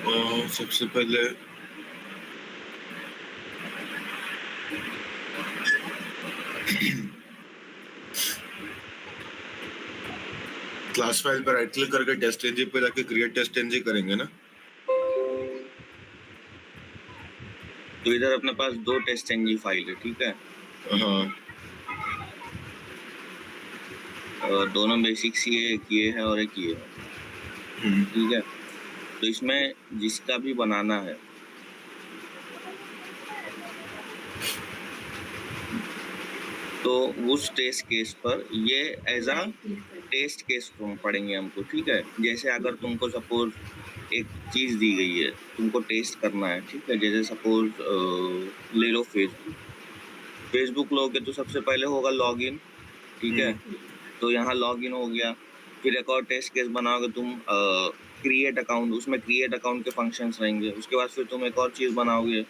सबसे पहले class file पर राइट क्लिक करके टेस्ट एनजी पे जाके क्रिएट टेस्ट एनजी करेंगे ना। तो इधर अपने पास 2 टेस्ट एनजी फाइल है, ठीक है। हाँ, दोनों बेसिक्स ये है और एक ये है, ठीक है। तो इसमें जिसका भी बनाना है तो उस टेस्ट केस पर ये एज अ टेस्ट केस पढ़ेंगे हमको, ठीक है। जैसे अगर तुमको सपोज एक चीज दी गई है, तुमको टेस्ट करना है, ठीक है। जैसे सपोज ले लो फेसबुक लोगे तो सबसे पहले होगा लॉगिन, ठीक है। तो यहाँ लॉगिन हो गया, फिर एक और टेस्ट केस बनाओगे तुम क्रिएट अकाउंट, उसमें क्रिएट अकाउंट के फंक्शंस रहेंगे। उसके बाद फिर तुम एक और चीज बनाओगे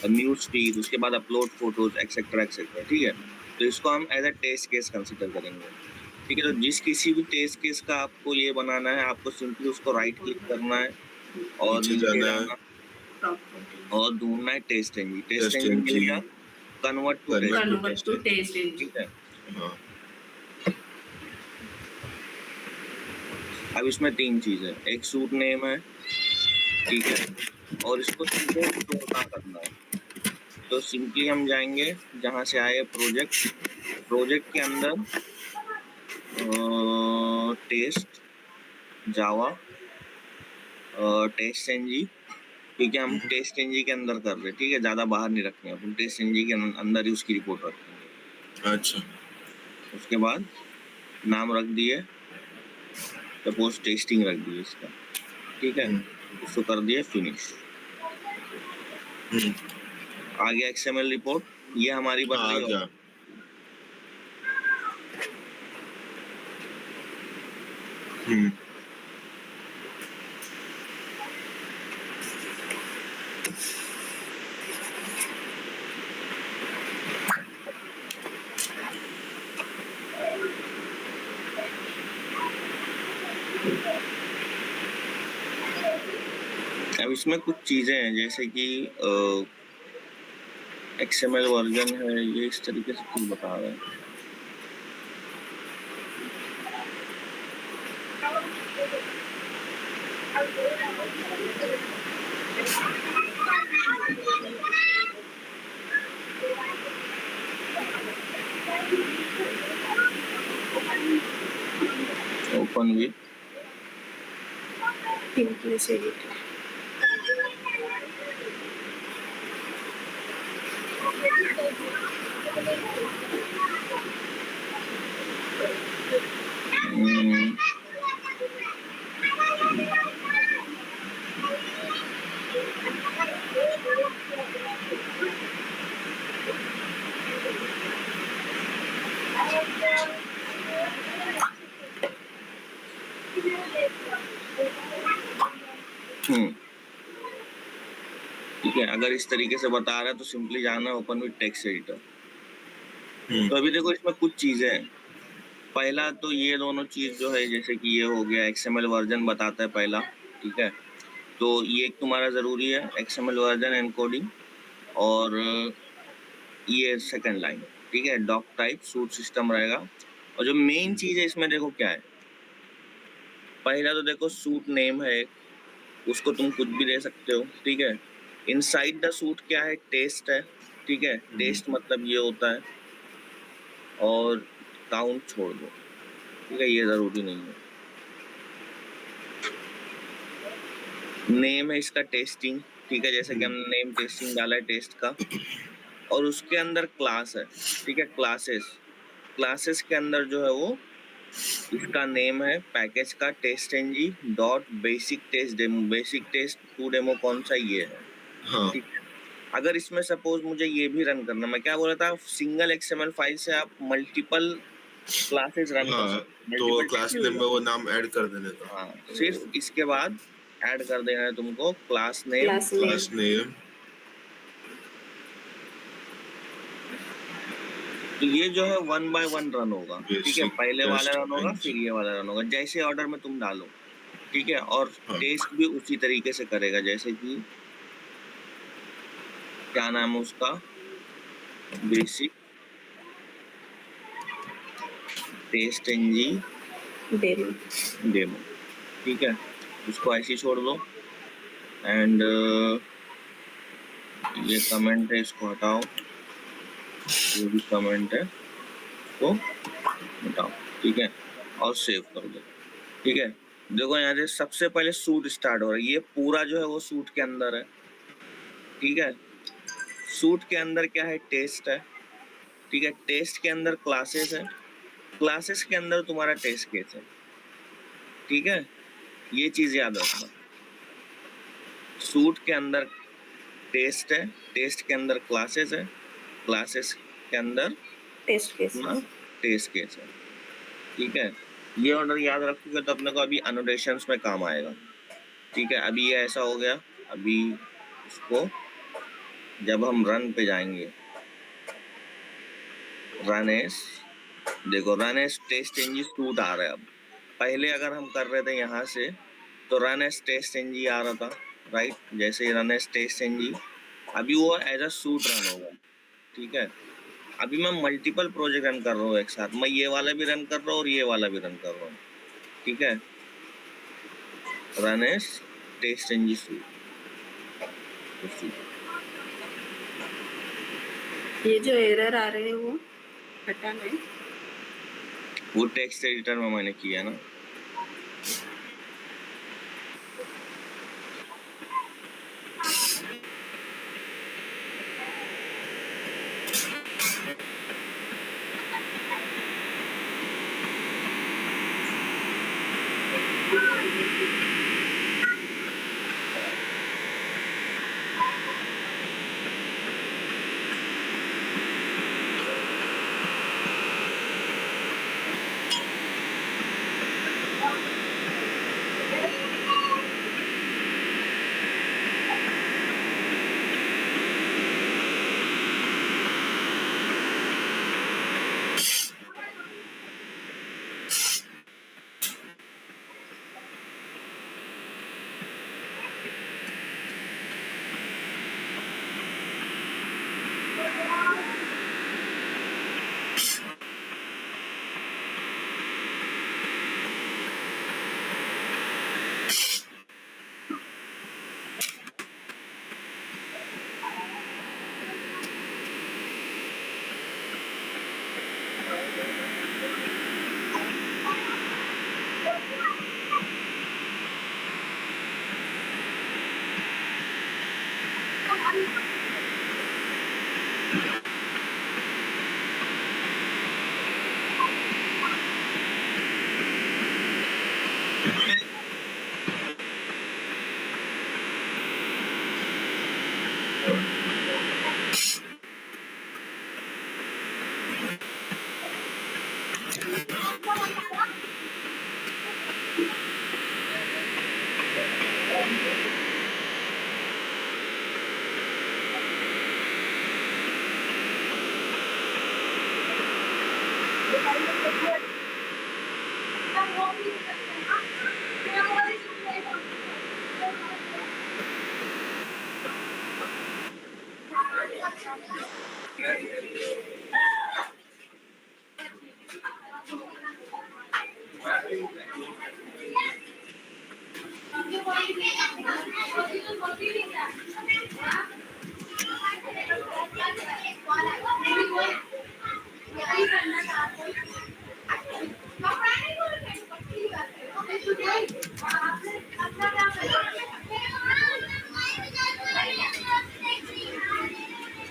न्यूज फीड, उसके बाद अपलोड फोटोज एक्सेट्रा एक्सेट्रा, ठीक है। तो इसको हम as a test case consider करेंगे, ठीक है। तो जिस किसी भी टेस्ट केस का आपको ये बनाना है, आपको सिंपली उसको राइट क्लिक करना है और नीचे नीचे जाना है जाना और ढूंढना है टेस्ट एनजी मिल गया, कन्वर्ट टू टेस्ट एनजी, ठीक है। हाँ, अब इसमें 3 चीज है, एक सूट नेम है, ठीक है, और इसको सीधे तोड़ना करना है। तो सिंपली हम जाएंगे जहां से आए प्रोजेक्ट के अंदर टेस्ट जावा टेस्ट एनजी, ठीक है। हम टेस्ट एनजी के अंदर कर रहे हैं, ठीक है, ज्यादा बाहर नहीं रखेंगे अपन, टेस्ट एनजी के अंदर ही उसकी रिपोर्ट रखेंगे। अच्छा, उसके बाद नाम रख दिए, सपोज टेस्टिंग रख दिए इसका, ठीक है। उसको कर दिए फिनिश। आ गया एक्सएमएल रिपोर्ट, ये हमारी बन आ रही गया। अब इसमें कुछ चीजें हैं जैसे कि एक्सएमएल वर्जन है, ये इस तरीके से क्यों बता रहे हैं। Open with Pinterest editor. ठीक है। अगर इस तरीके से बता रहा है तो सिंपली जाना ओपन विथ टेक्स्ट एडिटर। तो अभी देखो इसमें कुछ चीजें हैं। पहला तो ये दोनों चीज जो है, जैसे कि ये हो गया एक्सएमएल वर्जन बताता है पहला, ठीक है। तो ये तुम्हारा जरूरी है, एक्सएमएल वर्जन एनकोडिंग, और ये सेकंड लाइन, ठीक है। डॉक टाइप सूट सिस्टम रहेगा। और जो मेन चीज है इसमें देखो क्या है, पहला तो देखो सूट नेम है, उसको तुम कुछ भी दे सकते हो, ठीक है। इनसाइड द सूट क्या है, टेस्ट है, ठीक है। टेस्ट मतलब ये होता है, और काउंट छोड़ दो, ठीक है, ये जरूरी नहीं है। नेम है इसका टेस्टिंग, ठीक है, जैसे कि हमने नेम टेस्टिंग डाला है टेस्ट का, और उसके अंदर क्लास है, ठीक है। क्लासेस के अंदर जो है वो इसका नेम है पैकेज का test NG dot basic test demo, basic test 2 demo कौन सा ये है, हाँ, ठीक है। अगर इसमें सपोज मुझे ये भी रन करना, मैं क्या बोला था, सिंगल एक्सएमएल फाइल से आप मल्टीपल क्लासेस रन कर सकते, तो क्लास नेम में वो नाम ऐड कर देने का। हाँ, सिर्फ इसके बाद ऐड कर देना है तुमको क्लास नेम। तो ये जो है 1 by 1 रन होगा, ठीक है। पहले वाला रन होगा, फिर ये वाला रन होगा, जैसे ऑर्डर में तुम डालो, ठीक है, और हाँ। टेस्ट भी उसी तरीके से करेगा जैसे कि क्या नाम है उसका, बेसिक टेस्ट एनजी डेमो, ठीक है, उसको ऐसे ही छोड़ दो। एंड ये कमेंट है, इसको हटाओ, ये भी कमेंट है, इसको हटाओ, ठीक है, और सेव कर दो, ठीक है। देखो यहाँ से सबसे पहले सूट स्टार्ट हो रहा है, ये पूरा जो है वो सूट के अंदर है, ठीक है। सूट के अंदर क्या है, टेस्ट है, ठीक है, टेस्ट के अंदर क्लासेस है, क्लासेस के अंदर तुम्हारा टेस्ट केस है, ठीक है, ये चीज याद रखना। सूट के अंदर टेस्ट है, टेस्ट के अंदर क्लासेस है, क्लासेस के अंदर टेस्ट केस टेस्ट केस है, ठीक है। ये ऑर्डर याद रखोगे तो अपने को अभी एनोटेशंस में काम आएगा, ठीक है। अभी ये ऐसा हो गया, अभी इसको जब हम रन पे जाएंगे, रन एस, देखो run S test NG suite आ रहा है। अब पहले अगर हम कर रहे थे यहाँ से तो रन एस टेस्ट एनजी आ रहा था, राइट, जैसे रन एस टेस्ट एनजी, अभी वो एज अ सूट रन होगा, ठीक है। अभी मैं मल्टीपल प्रोजेक्ट रन कर रहा हूँ एक साथ, मैं ये वाला भी रन कर रहा हूँ और ये वाला भी रन कर रहा हूँ, ठीक है। Run S test NG suite, ये जो एरर आ रहे हैं वो हटाना है। वो टेक्स्ट एडिटर में मैंने किया ना।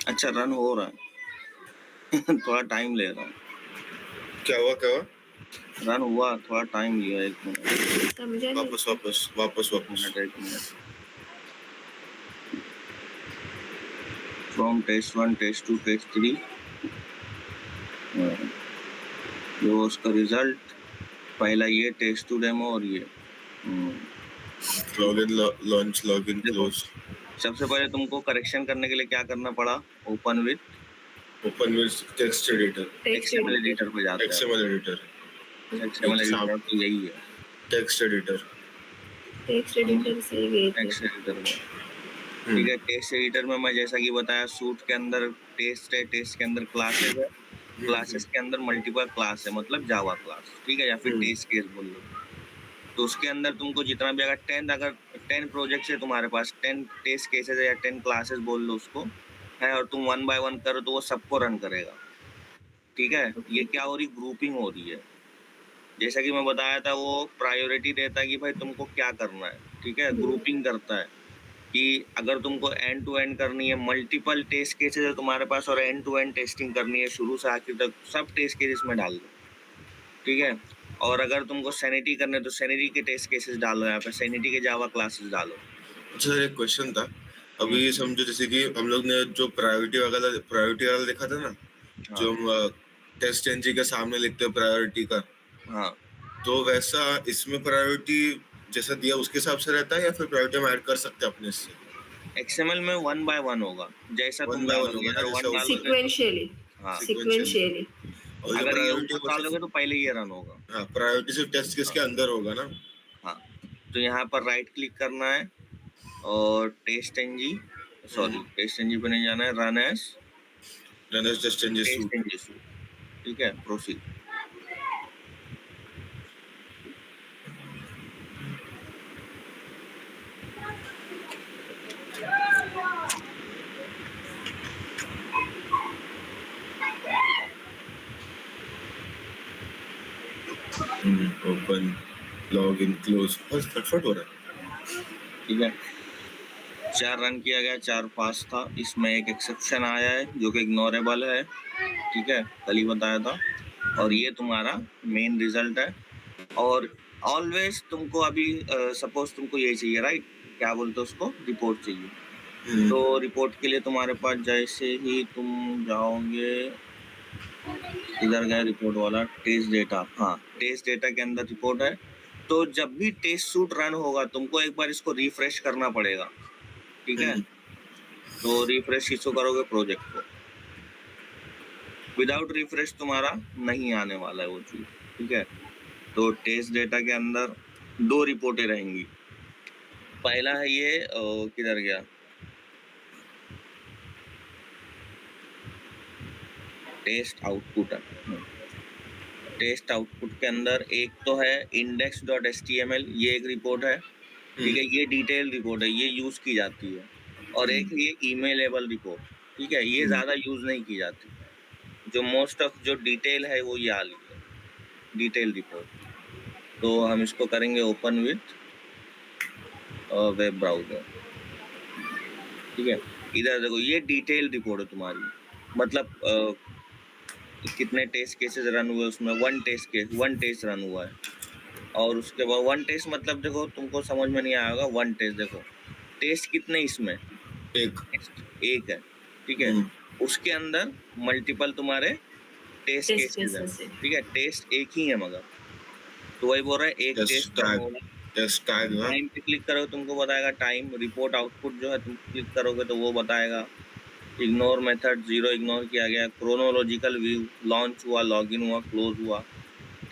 अच्छा रन हो रहा है थोड़ा टाइम ले रहा है। क्या हुआ क्या हुआ? रन हुआ, थोड़ा टाइम लिया, 1 मिनट। समझा नहीं। वापस एक minute. From test 1 test 2 test 3 ये उसका रिजल्ट पहला ये टेस्ट 2 डेमो और ये लॉगिन लॉन्च लॉगिन क्लोज। सबसे पहले तुमको करेक्शन करने के लिए क्या करना पड़ा, open with text editor, XML editor पे जाते हैं। एक्सएमएल एडिटर एक्सएमएल एडिटर तो यही है, टेक्स्ट एडिटर। टेक्स्ट एडिटर से ही गए थे। टेक्स्ट एडिटर में, ठीक है। टेक्स्ट एडिटर में मैं जैसा कि बताया, सूट के अंदर टेस्ट है, टेस्ट के अंदर क्लासेस है, क्लासेस के अंदर मल्टीपल क्लास है, मतलब जावा क्लास, ठीक है, या फिर टेस्ट केस बोल लो। तो उसके अंदर तुमको जितना भी अगर 10 प्रोजेक्ट्स है तुम्हारे पास, 10 टेस्ट केसेस है या 10 क्लासेस बोल लो उसको, है, और तुम 1 बाय 1 करो तो वो सबको रन करेगा, ठीक है। ये क्या हो रही, ग्रुपिंग हो रही है। जैसा कि मैं बताया था, वो प्रायोरिटी देता है कि भाई तुमको क्या करना है, ठीक है। ग्रुपिंग करता है कि अगर तुमको एंड टू एंड करनी है, मल्टीपल टेस्ट केसेस है तुम्हारे पास और एंड टू एंड टेस्टिंग करनी है, शुरू से आखिर तक सब टेस्ट केसेस में डाल दो, ठीक है। और अगर तुमको सैनिटी करना है तो सैनिटी के टेस्ट केसेस डालो, यहाँ पे सैनिटी के जावा क्लासेस डालो। अच्छा, एक क्वेश्चन था। अभी समझो जैसे कि हम लोग ने जो प्रायोरिटी वाला देखा था ना, जो हम टेस्ट एनजी के सामने लिखते हैं प्रायोरिटी का, हाँ, तो वैसा इसमें प्रायोरिटी जैसा दिया उसके हिसाब से रहता है, या फिर प्रायोरिटी हम ऐड कर सकते हैं अपने से? एक्सएमएल में 1 बाय 1 होगा, जैसा 1 तुम by 1 डालोगे, होगा ना, अगर जैसा 1 डालोगे, सिक्वेंशियली, हाँ, सिक्वेंशियली। और जो अगर ये प्रायोरिटी ऊपर डालोगे तो पहले ये रन होगा। हाँ, प्रायोरिटी सिर्फ टेस्ट केस के अंदर होगा ना। हाँ, तो यहाँ पर राइट क्लिक करना है और टेस्ट एनजी पे नहीं जाना है, run as test NG suite. Test NG suite, ठीक है, proceed. Open, log in, close, बस फटफट हो रहा है। ठीक है, 4 रन किया गया, 4 पास था। इसमें एक एक्सेप्शन आया है जो कि इग्नोरेबल है, ठीक है, कल ही बताया था। और ये तुम्हारा मेन रिजल्ट है। और ऑलवेज तुमको अभी सपोज तुमको ये चाहिए, राइट, क्या बोलते हो उसको, रिपोर्ट चाहिए। तो रिपोर्ट के लिए तुम्हारे पास जैसे ही तुम जाओगे, इधर गया रिपोर्ट वाला, टेस्ट डेटा, हाँ, टेस्ट डेटा के अंदर रिपोर्ट है। तो जब भी टेस्ट सूट रन होगा तुमको एक बार इसको रिफ्रेश करना पड़ेगा, ठीक है। तो रिफ्रेश इसको करोगे प्रोजेक्ट को, विदाउट रिफ्रेश तुम्हारा नहीं आने वाला है वो चीज, ठीक है। तो टेस्ट डेटा के अंदर 2 रिपोर्टें रहेंगी। पहला है ये किधर गया, टेस्ट आउटपुट है। टेस्ट आउटपुट के अंदर एक तो है index.html, ये एक रिपोर्ट है, ठीक है, ये डिटेल रिपोर्ट है, ये यूज की जाती है। और एक है ये ईमेलेबल रिपोर्ट, ठीक है, ये ज्यादा यूज नहीं की जाती। जो मोस्ट ऑफ जो डिटेल है वो ये वाली है, डिटेल रिपोर्ट। तो हम इसको करेंगे ओपन विथ वेब ब्राउजर, ठीक है। इधर देखो, ये डिटेल रिपोर्ट है तुम्हारी, मतलब कितने टेस्ट केसेस रन हुए उसमें, 1 टेस्ट रन हुआ है। और उसके बाद 1 टेस्ट मतलब देखो, तुमको समझ में नहीं आएगा, 1 टेस्ट देखो, टेस्ट कितने इसमें, एक है, ठीक है। उसके अंदर मल्टीपल तुम्हारे टेस्ट केसेस है, ठीक है, टेस्ट एक ही है मगर। तो वही बोल रहा है, एक टेस्ट टाइम पे क्लिक करोगे तुमको बताएगा टाइम। रिपोर्ट आउटपुट जो है तुम क्लिक करोगे तो वो बताएगा। इग्नोर मेथड 0 इग्नोर किया गया। क्रोनोलॉजिकल व्यू, लॉन्च हुआ, लॉगिन हुआ, क्लोज हुआ,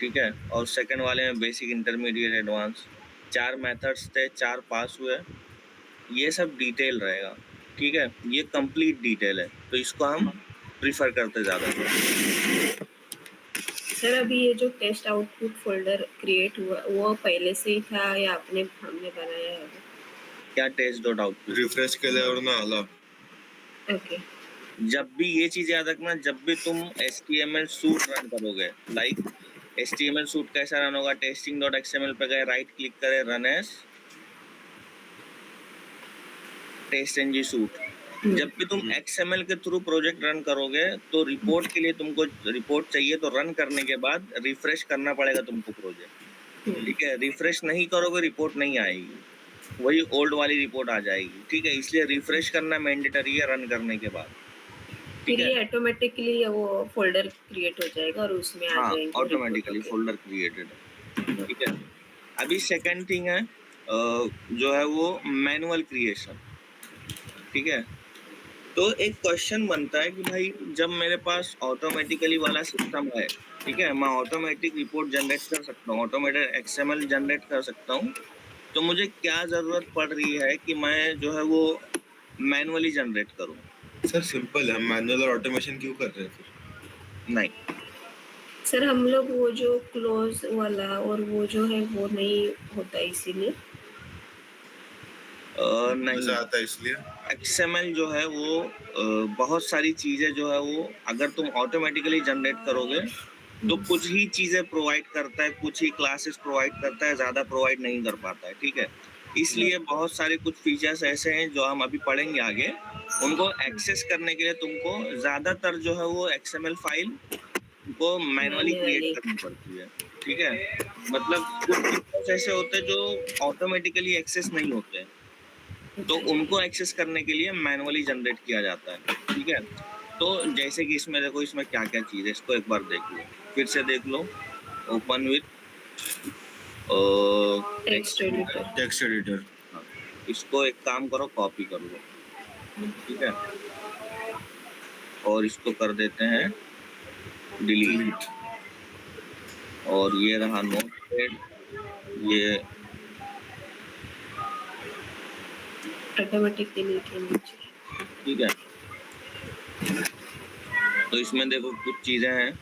ठीक है। और सेकंड वाले में बेसिक, इंटरमीडिएट, एडवांस, 4 मेथड्स थे, 4 पास हुए। ये सब डिटेल रहेगा, ठीक है, ये कंप्लीट डिटेल है, तो इसको हम प्रीफर करते ज़्यादा। सर अभी ये जो टेस्ट आउटपुट फोल्डर क्रिएट हुआ वो पहले से ही था या हमने बनाया है? क्या टेस्ट डॉट आउटपुट? रिफ्रेश केल्यावर ना आला। ओके। जब भी ये चीज याद रखना, जब भी तुम HTML सूट रन करोगे, लाइक HTML सूट कैसा रन होगा, testing.xml पे गए, राइट क्लिक करें, run as test NG suite. जब भी तुम XML के थ्रू प्रोजेक्ट रन करोगे तो रिपोर्ट के लिए तुमको रिपोर्ट चाहिए, तो रन करने के बाद रिफ्रेश करना पड़ेगा तुमको प्रोजेक्ट, ठीक है। रिफ्रेश नहीं करोगे रिपोर्ट नहीं आएगी, वही ओल्ड वाली रिपोर्ट आ जाएगी, ठीक है। इसलिए रिफ्रेश करना मैंडेटरी है रन करने के बाद, फिर ये ऑटोमेटिकली वो फोल्डर क्रिएट हो जाएगा और उसमें आ जाएंगे, ऑटोमेटिकली फोल्डर क्रिएटेड, ठीक है। अभी सेकंड थिंग है जो है वो मैनुअल क्रिएशन, ठीक है। तो एक क्वेश्चन बनता है कि भाई जब मेरे पास ऑटोमेटिकली वाला सिस्टम है, ठीक है, मैं ऑटोमेटिक रिपोर्ट जनरेट कर सकता हूँ, ऑटोमेटेड XML जनरेट कर सकता हूँ, तो मुझे क्या जरूरत पड़ रही है कि मैं जो है वो मैनुअली जनरेट करूं? सर सिंपल है, मैनुअल और ऑटोमेशन क्यों कर रहे हैं फिर? नहीं, सर हम लोग वो जो क्लोज वाला और वो जो है वो नहीं होता इसीलिए। नहीं, मजा आता है इसलिए। XML जो है वो बहुत सारी चीजें जो है वो अगर तुम ऑटोमेटिकली जनरेट करोगे तो कुछ ही चीजें प्रोवाइड करता है, कुछ ही क्लासेस प्रोवाइड करता है, ज्यादा प्रोवाइड नहीं कर पाता है, ठीक है। इसलिए बहुत सारे कुछ फीचर्स ऐसे हैं जो हम अभी पढ़ेंगे आगे, उनको एक्सेस करने के लिए तुमको ज्यादातर जो है वो XML फाइल को मैनुअली क्रिएट मैनुअली करनी पड़ती है, ठीक है। मतलब कुछ फीचर्स ऐसे होते हैं जो ऑटोमेटिकली एक्सेस नहीं होते हैं, तो उनको एक्सेस करने के लिए मैनुअली जनरेट किया जाता है, ठीक है। तो जैसे कि इसमें देखो, इसमें क्या क्या चीज़ है, इसको एक बार देख लो, फिर से देख लो। Open with text editor. Text editor. हाँ, इसको एक काम करो, कॉपी कर लो, ठीक है, और इसको कर देते हैं डिलीट। और ये रहा नोटपैड, ये ऑटोमेटिक डिलीट है नीचे, ठीक है। तो इसमें देखो कुछ चीजें हैं,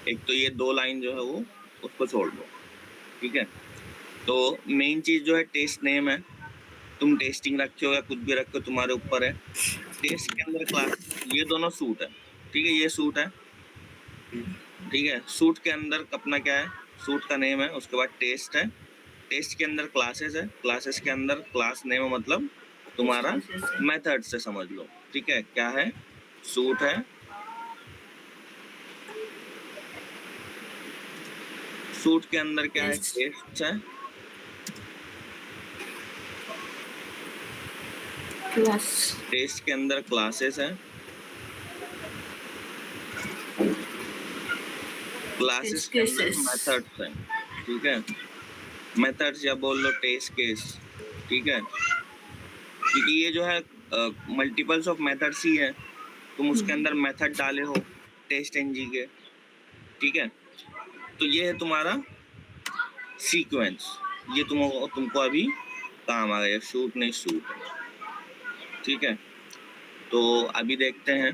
एक तो ये 2 लाइन जो है वो उसको छोड़ दो, ठीक है। तो मेन चीज जो है टेस्ट नेम है, तुम टेस्टिंग रखे हो या कुछ भी रखे हो तुम्हारे ऊपर है। टेस्ट के अंदर क्लास, ये दोनों सूट है, ठीक है, ये सूट है, ठीक है। सूट के अंदर अपना क्या है, सूट का नेम है, उसके बाद टेस्ट है, टेस्ट के अंदर क्लासेस है, क्लासेस के अंदर क्लास नेम मतलब तुम्हारा मेथड से समझ लो, ठीक है। क्या है, सूट है, सूट के अंदर क्या है, टेस्ट है, क्लास, टेस्ट के अंदर क्लासेस है, क्लासेस के अंदर मेथड्स हैं, ठीक है। मेथड्स या बोल लो टेस्ट केस, ठीक है, क्योंकि ये जो है मल्टीपल्स ऑफ मेथड्स ही है, तुम उसके अंदर मेथड डाले हो टेस्ट एनजी के, ठीक है। तो ये है तुम्हारा सीक्वेंस, ये तुमको अभी काम आ गया, शूट नहीं सूट है, ठीक है। तो अभी देखते हैं,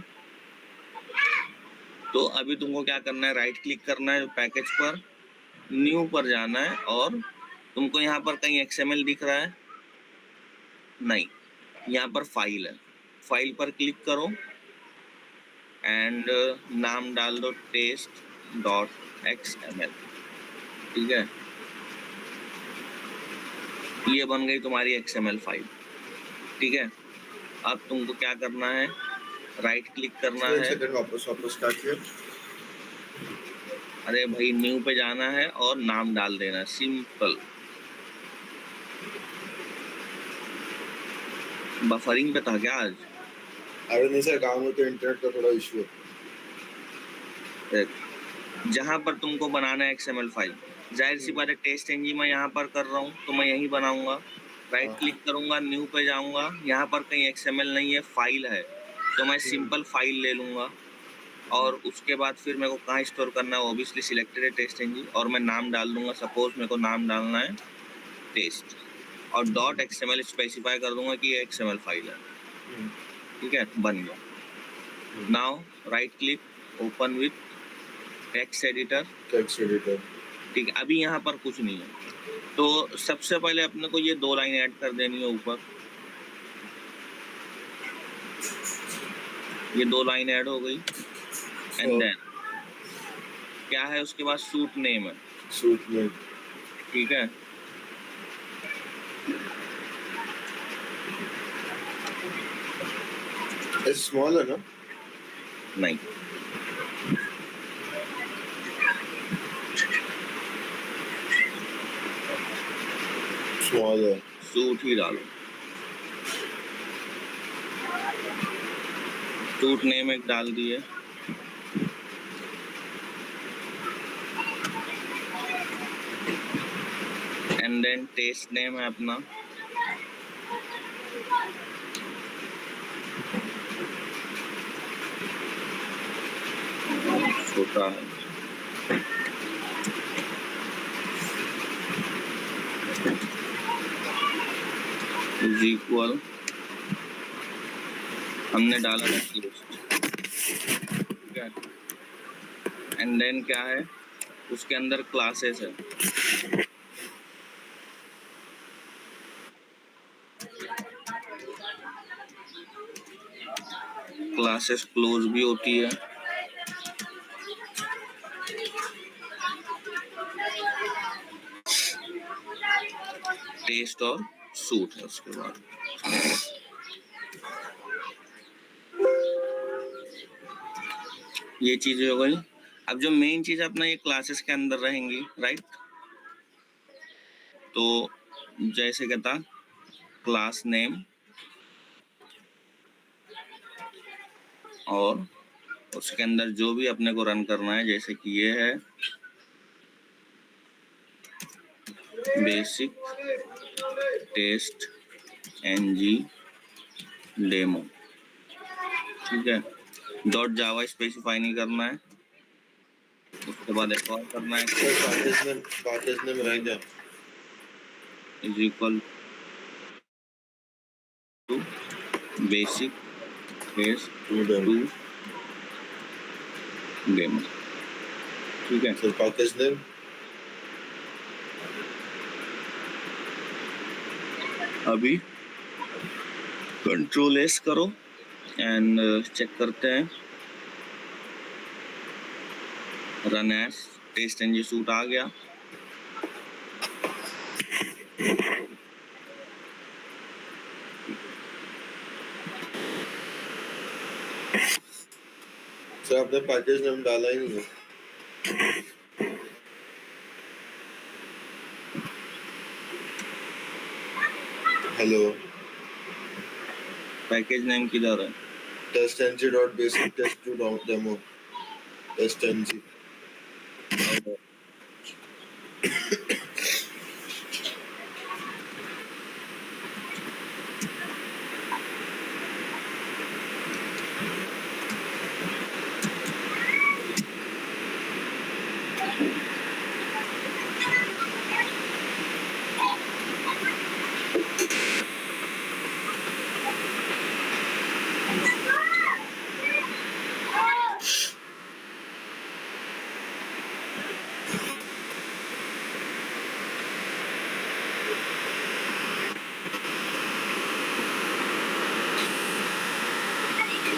तो अभी तुमको क्या करना है, राइट क्लिक करना है पैकेज पर, न्यू पर जाना है, और तुमको यहाँ पर कहीं XML दिख रहा है? नहीं, यहाँ पर फाइल है, फाइल पर क्लिक करो एंड नाम डाल दो test.xml, ठीक है। ये बन गई तुम्हारी XML फाइल, ठीक है। अब तुमको क्या करना है, राइट क्लिक करना है, वापस स्टार्ट किया। अरे भाई न्यू पे जाना है और नाम डाल देना, सिंपल। बफरिंग पे था क्या आज? अरे नहीं सर, गाँव में तो इंटरनेट का थोड़ा इशू है। जहाँ पर तुमको बनाना है XML फाइल, जाहिर सी बात है टेस्ट एनजी मैं यहाँ पर कर रहा हूँ तो मैं यहीं बनाऊंगा, राइट क्लिक करूंगा, न्यू पे जाऊंगा, यहाँ पर कहीं XML नहीं है, फाइल है, तो मैं सिंपल फाइल ले लूंगा, और उसके बाद फिर मेरे को कहाँ स्टोर करना है, ऑब्वियसली सिलेक्टेड है टेस्ट एनजी, और मैं नाम डाल दूंगा, सपोज मेरे को नाम डालना है टेस्ट, और .xml स्पेसिफाई कर दूंगा कि ये XML फाइल है, ठीक है, बन गया। Now right click, open with text editor, ठीक है। अभी यहाँ पर कुछ नहीं है, तो सबसे पहले अपने को ये 2 लाइन ऐड कर देनी है ऊपर, ये 2 लाइन ऐड हो गई, एंड देन क्या है उसके बाद, सूट नेम है, सूट नेम, ठीक है। स्मॉल है ना? नहीं, स्मॉल है, सूट ही डालो, सूट नेम एक डाल दिए, एंड देन टेस्ट नेम है अपना, छोटा है, इज इक्वल, हमने डाला था टेस्ट, ठीक है। एंड देन क्या है, उसके अंदर क्लासेस है, क्लासेस क्लोज भी होती है, टेस्ट और सूट है उसके बाद। ये चीजें हो गई। अब जो मेन चीज अपना ये क्लासेस के अंदर रहेंगी, राइट। तो जैसे कहता क्लास नेम और उसके अंदर जो भी अपने को रन करना है, जैसे कि ये है बेसिक टेस्ट एनजी डेमो, ठीक है। डॉट जावा स्पेसिफाई नहीं करना है, उसके बाद एक और करना है पार्टेज नेम रह गया, is equal to basic test to demo, ठीक है। फिर पैकेज नेम अभी कंट्रोल एस करो एंड चेक करते हैं, run S test NG suite आ गया। सर आपने पैकेज नेम डाला ही नहीं है। हेलो, पैकेज नेम किधर है? Test NG dot basic test to demo, test NG.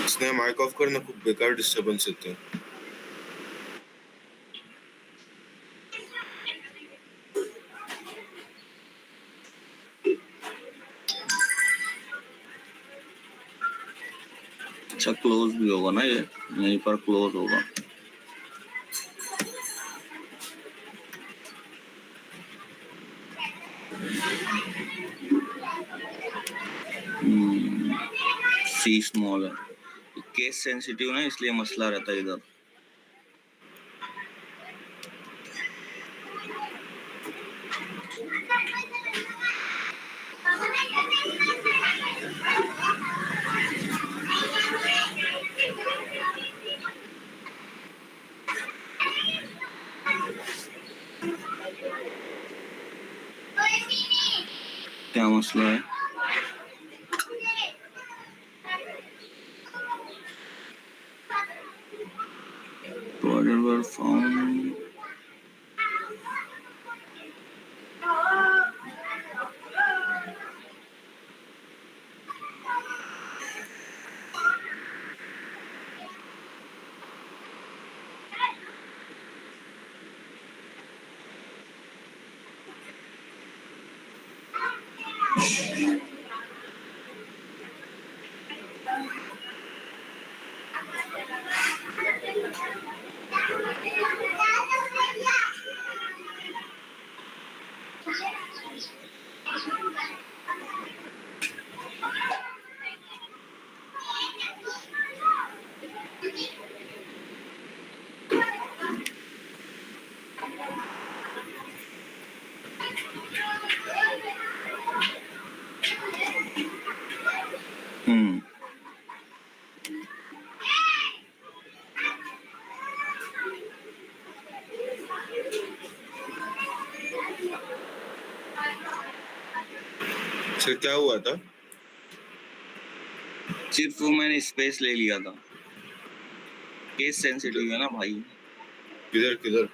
इसने माइक ऑफ करना, खूप बेकार डिस्टर्बन्स येते। अच्छा क्लोज भी होगा ना, ये यहीं पर क्लोज होगा। सी स्मॉल है, केस सेंसिटिव ना, इसलिए मसला रहता है इधर। क्या मसला है? Provided were found. सर क्या हुआ था? सिर्फ वो मैंने स्पेस ले लिया था। केस सेंसिटिव है ना भाई। किधर किधर?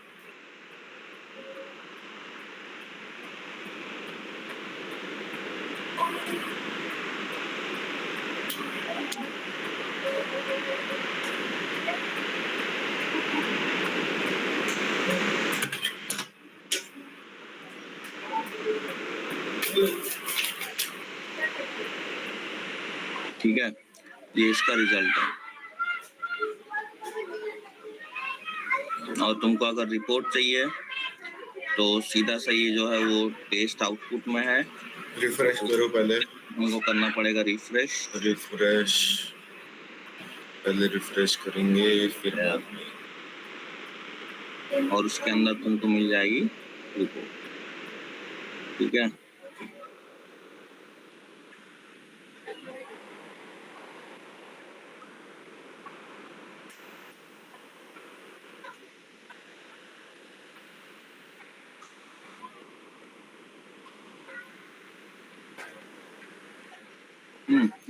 ठीक है, ये इसका रिजल्ट है। और तुमको अगर रिपोर्ट चाहिए तो सीधा सा ये जो है वो टेस्ट आउटपुट में है। रिफ्रेश करो पहले। तुमको करना पड़ेगा रिफ्रेश। पहले रिफ्रेश करेंगे फिर बाद में। और उसके अंदर तुमको मिल जाएगी रिपोर्ट। ठीक है,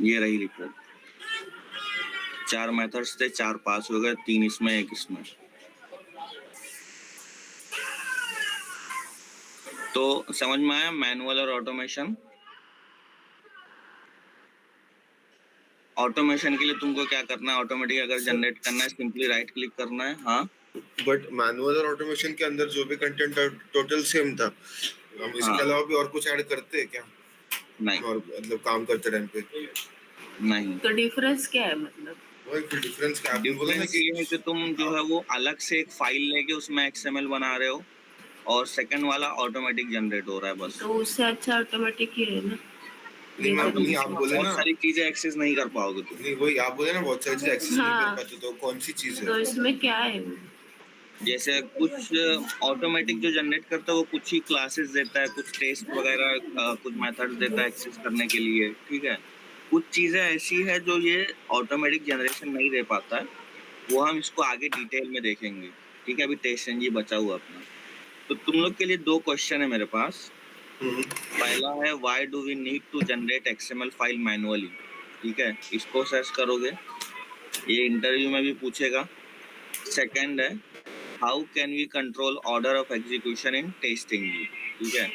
ये रही रिपोर्ट। 4 मेथड्स थे, 4 पास हो गए, 3 इसमें 1 इसमें। तो समझ में आया मैनुअल और ऑटोमेशन? ऑटोमेशन के लिए तुमको क्या करना है, ऑटोमेटिक अगर जनरेट करना है सिंपली राइट क्लिक करना है। हाँ, बट मैनुअल और ऑटोमेशन के अंदर जो भी कंटेंट टोटल सेम था। हम इसके अलावा भी और कुछ ऐड करते हैं क्या? नहीं, और मतलब काम करते टाइम पे नहीं। तो डिफरेंस क्या है मतलब? वही फिर डिफरेंस क्या? आपने बोला ना डिफरेंस कि ये है कि तुम जो है वो अलग से एक फाइल लेके उसमें XML बना रहे हो और सेकंड वाला ऑटोमेटिक जनरेट हो रहा है बस। तो उससे अच्छा ऑटोमेटिक ही है ना। नहीं, ये तो नहीं, आप बोले बहुत ना। सारी चीजें एक्सेस नहीं कर पाओगे तुम। नहीं, वही आप बोले ना बहुत सारी चीजें एक्सेस नहीं कर हाँ। पाते, तो कौन सी चीज तो है? इसमें क्या है? जैसे कुछ ऑटोमेटिक जो जनरेट करता है वो कुछ ही क्लासेस देता है, कुछ टेस्ट वगैरह कुछ मेथड्स देता है एक्सेस करने के लिए। ठीक है, कुछ चीजें ऐसी है जो ये ऑटोमेटिक जनरेशन नहीं दे पाता है, वो हम इसको आगे डिटेल में देखेंगे। ठीक है, अभी टेस्ट एनजी बचा हुआ अपना। तो तुम लोग के लिए 2 क्वेश्चन है मेरे पास। पहला है why do we need to generate XML file manually. ठीक है, इसको सर्च करोगे, ये इंटरव्यू में भी पूछेगा। सेकंड है how can we control order of execution in testing. ठीक है,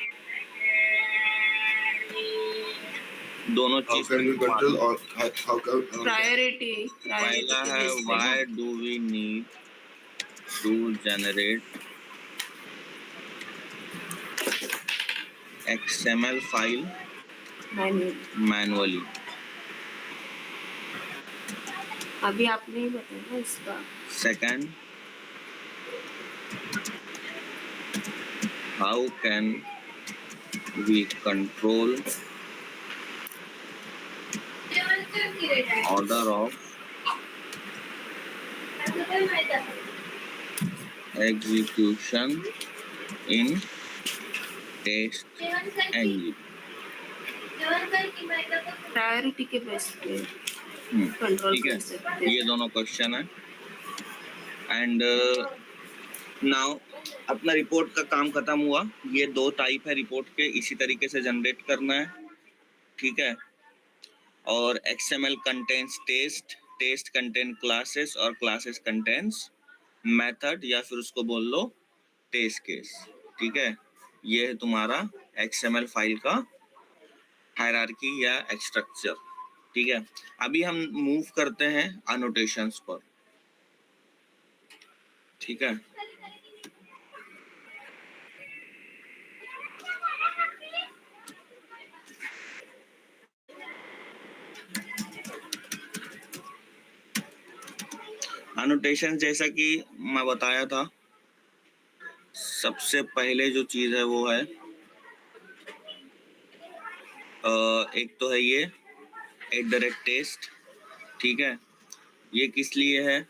दोनों हाउ चीज कैन वी कंट्रोल और हाउ कैन प्रायोरिटी पहला है why do we need to generate XML file manually. अभी आपने ही बताया ना इसका। Second, how can we control order of execution in test NG. Priority के बेस पे कंट्रोल ठीक है, कर सकते हैं। ये दोनों क्वेश्चन है। एंड नाउ अपना रिपोर्ट का काम खत्म हुआ। ये 2 टाइप है रिपोर्ट के, इसी तरीके से जनरेट करना है। ठीक है, और XML contains test, test contain classes और क्लासेस कंटेन्स मेथड, या फिर उसको बोल लो टेस्ट केस। ठीक है, ये है तुम्हारा XML फाइल का हायरार्की या स्ट्रक्चर। ठीक है, अभी हम मूव करते हैं अनोटेशंस पर। ठीक है, अनोटेशन जैसा कि मैं बताया था, सबसे पहले जो चीज है वो है एक तो है ये @टेस्ट। ठीक है, ये किस लिए है?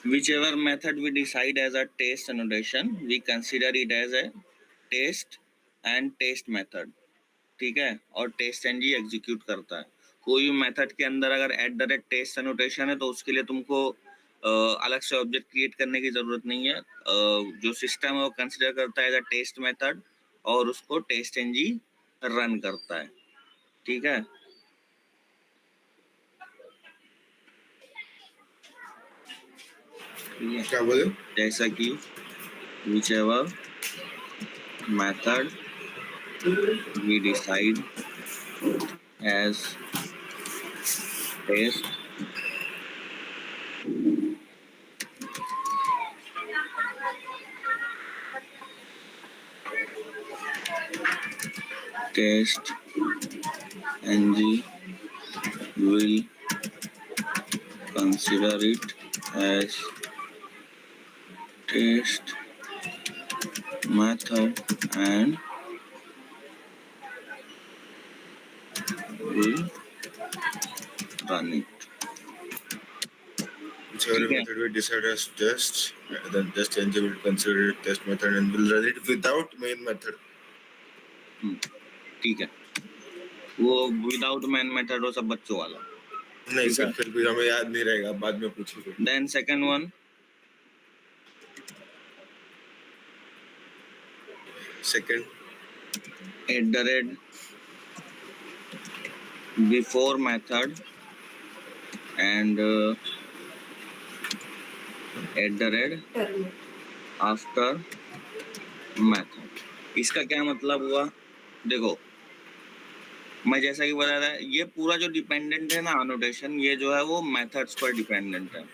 Whichever method we decide as a test annotation, we consider it as a test and test method. ठीक है, और टेस्ट एनजी एग्जीक्यूट करता है। कोई भी मेथड के अंदर अगर @टेस्ट एनोटेशन है तो उसके लिए तुमको अलग से ऑब्जेक्ट क्रिएट करने की जरूरत नहीं है। जो सिस्टम है वो कंसिडर करता है एज अ टेस्ट मेथड और उसको टेस्ट एनजी रन करता है, ठीक है। क्या बोले? जैसा कि whichever method we decide as test ng will consider it as test method and will run it. Whichever ठीक है, method we decide as test, then test engine will consider it test method and will run it without main method. ठीक है, वो without main method वो सब बच्चों वाला। नहीं ठीक सर, है। फिर भी हमें याद नहीं रहेगा, बाद में पूछोगे। Then second one, second @ before method and @ term after method. इसका क्या मतलब हुआ? देखो, मैं जैसा कि बता रहा, ये पूरा जो डिपेंडेंट है ना अनोटेशन, ये जो है वो मेथड्स पर डिपेंडेंट है,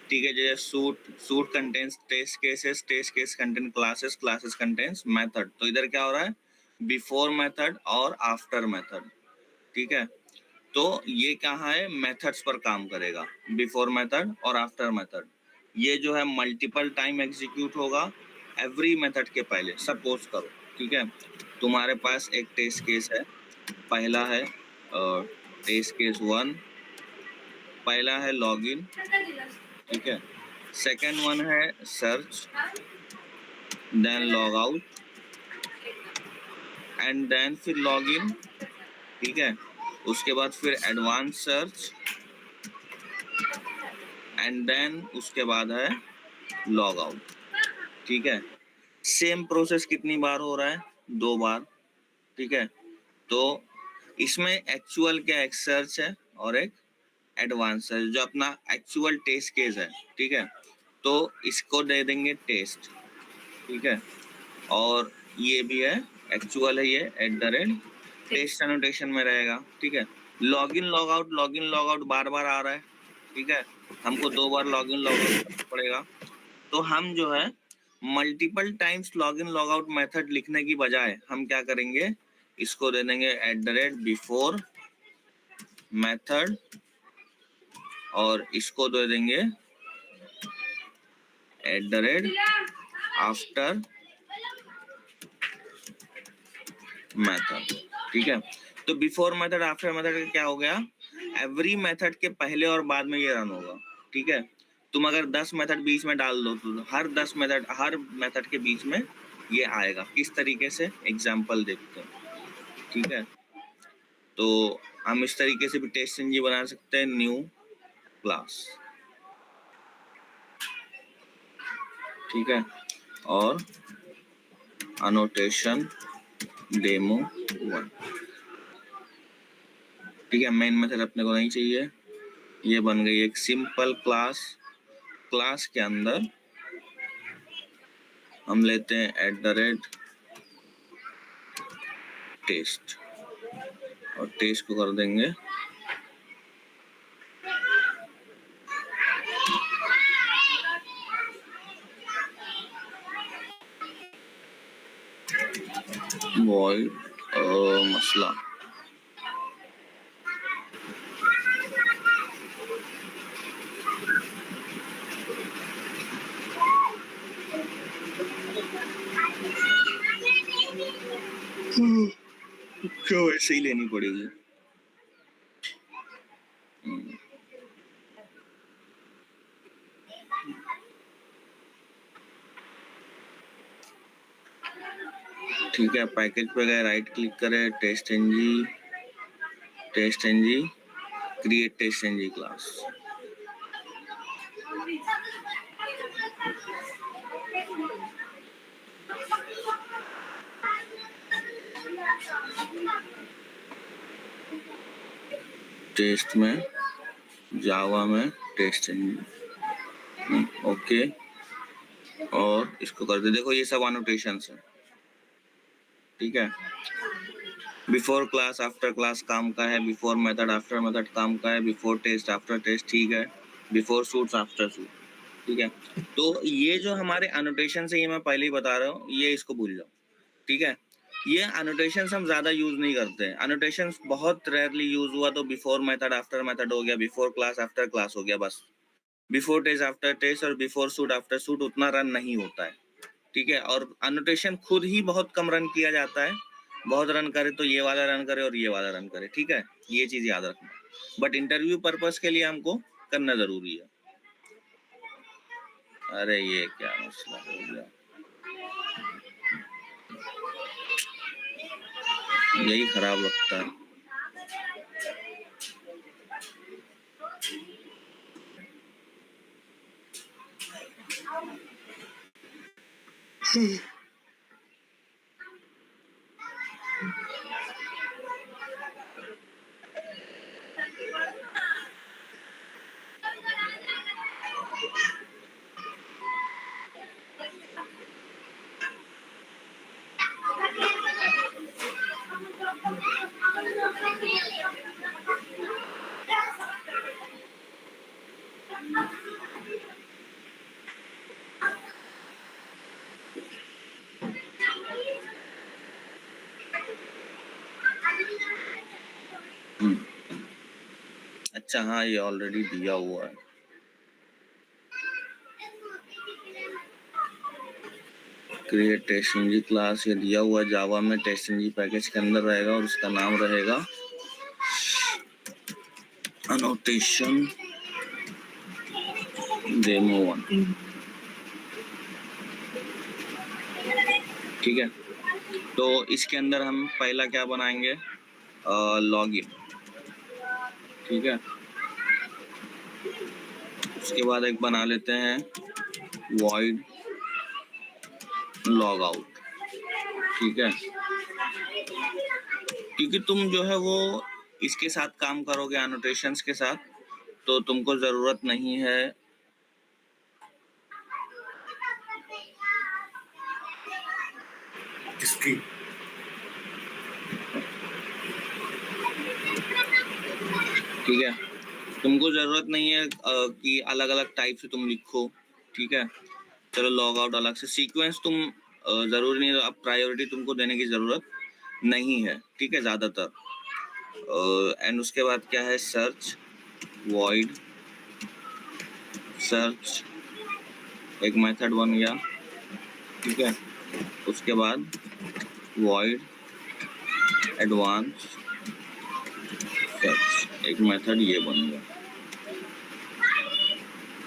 ठीक है। जैसे suite contains test cases, test case contain classes, classes contains method. तो इधर क्या हो रहा है? बिफोर मेथड और आफ्टर मेथड, ठीक है। तो ये कहाँ है? मेथड्स पर काम करेगा, बिफोर मेथड और आफ्टर मेथड। ये जो है मल्टीपल टाइम एग्जीक्यूट होगा एवरी मेथड के पहले। सपोज करो, ठीक है, तुम्हारे पास एक टेस्ट केस है। पहला है टेस्ट केस 1, पहला है लॉगिन, ठीक है। सेकंड वन है search, then log out and then फिर लॉगिन, ठीक है। उसके बाद फिर एडवांस सर्च एंड देन उसके बाद है लॉग आउट, ठीक है। सेम प्रोसेस कितनी बार हो रहा है? 2 बार, ठीक है। तो इसमें एक्चुअल क्या, एक सर्च है और एक एडवांस सर्च, जो अपना एक्चुअल टेस्ट केस है, ठीक है। तो इसको दे देंगे टेस्ट, ठीक है। और ये भी है एक्चुअल है, ये @ टेस्ट एनोटेशन में रहेगा, ठीक है। लॉगिन लॉग आउट बार बार आ रहा है, ठीक है। हमको 2 बार लॉगिन लॉग आउट करना पड़ेगा। तो हम जो है multiple times login log out method लिखने की बजाय हम क्या करेंगे, इसको दे देंगे @ बिफोर मेथड और इसको दे देंगे @ आफ्टर मेथड, ठीक है। तो बिफोर मेथड आफ्टर मेथड का क्या हो गया? एवरी मेथड के पहले और बाद में ये रन होगा, ठीक है। तुम अगर 10 मेथड बीच में डाल दो तो हर 10 मेथड, हर मेथड के बीच में ये आएगा। किस तरीके से? एग्जाम्पल देखते हैं, ठीक है। तो हम इस तरीके से भी टेस्ट एनजी बना सकते हैं, न्यू क्लास, ठीक है। और अनोटेशन डेमो 1, ठीक है। मेन मेथड अपने को नहीं चाहिए। ये बन गई एक सिंपल क्लास। क्लास के अंदर हम लेते हैं @ टेस्ट और टेस्ट को कर देंगे वॉइड मसला। क्यों ऐसे ही लेनी पड़ेगी? ठीक है, पैकेज पे गए, राइट क्लिक करें, test NG, create test NG class. Test में, जावा में टेस्ट इंजन, ओके। और इसको कर दे, देखो ये सब अनोटेशंस है, ठीक है। बिफोर क्लास आफ्टर क्लास काम का है, बिफोर मेथड आफ्टर मेथड काम का है, बिफोर टेस्ट आफ्टर टेस्ट, ठीक है, बिफोर शूट्स आफ्टर शूट, ठीक है। तो ये जो हमारे अनोटेशन है, ये मैं पहले ही बता रहा हूँ, ये इसको भूल जाओ, ठीक है। ये अनोटेशंस हम ज्यादा यूज नहीं करते हैं, अनोटेशंस बहुत रेयरली यूज हुआ तो बिफोर मेथड आफ्टर मेथड हो गया, बिफोर क्लास आफ्टर क्लास हो गया, बस। बिफोर टेस्ट आफ्टर टेस्ट और बिफोर शूट आफ्टर शूट उतना रन नहीं होता है, ठीक है। और अनोटेशन खुद ही बहुत कम रन किया जाता है, बहुत रन करे तो ये वाला रन करे और ये वाला रन करे, ठीक है, ये चीज याद रखना। बट इंटरव्यू पर्पस के लिए हमको करना जरूरी है। अरे ये क्या मसला हो गया, यही खराब लगता है। अच्छा हाँ, ये ऑलरेडी दिया हुआ है। क्रिएट टेस्टिंग क्लास, ये दिया हुआ है जावा में, टेस्टिंग पैकेज के अंदर रहेगा और उसका नाम रहेगा अनोटेशन डेमो 1, ठीक है। तो इसके अंदर हम पहला क्या बनाएंगे, लॉगिन, ठीक है। उसके बाद एक बना लेते हैं void लॉग आउट, ठीक है। क्योंकि तुम जो है वो इसके साथ काम करोगे, एनोटेशंस के साथ, तो तुमको जरूरत नहीं है किसकी? ठीक है, तुमको जरूरत नहीं है कि अलग अलग टाइप से तुम लिखो, ठीक है। चलो लॉग आउट अलग से, सीक्वेंस तुम जरूरी नहीं, अब प्रायोरिटी तुमको देने की जरूरत नहीं है, ठीक है, ज्यादातर। एंड उसके बाद क्या है, सर्च, वॉइड सर्च, एक मेथड बन गया, ठीक है। उसके बाद वॉइड एडवांस सर्च, एक मेथड ये बन गया,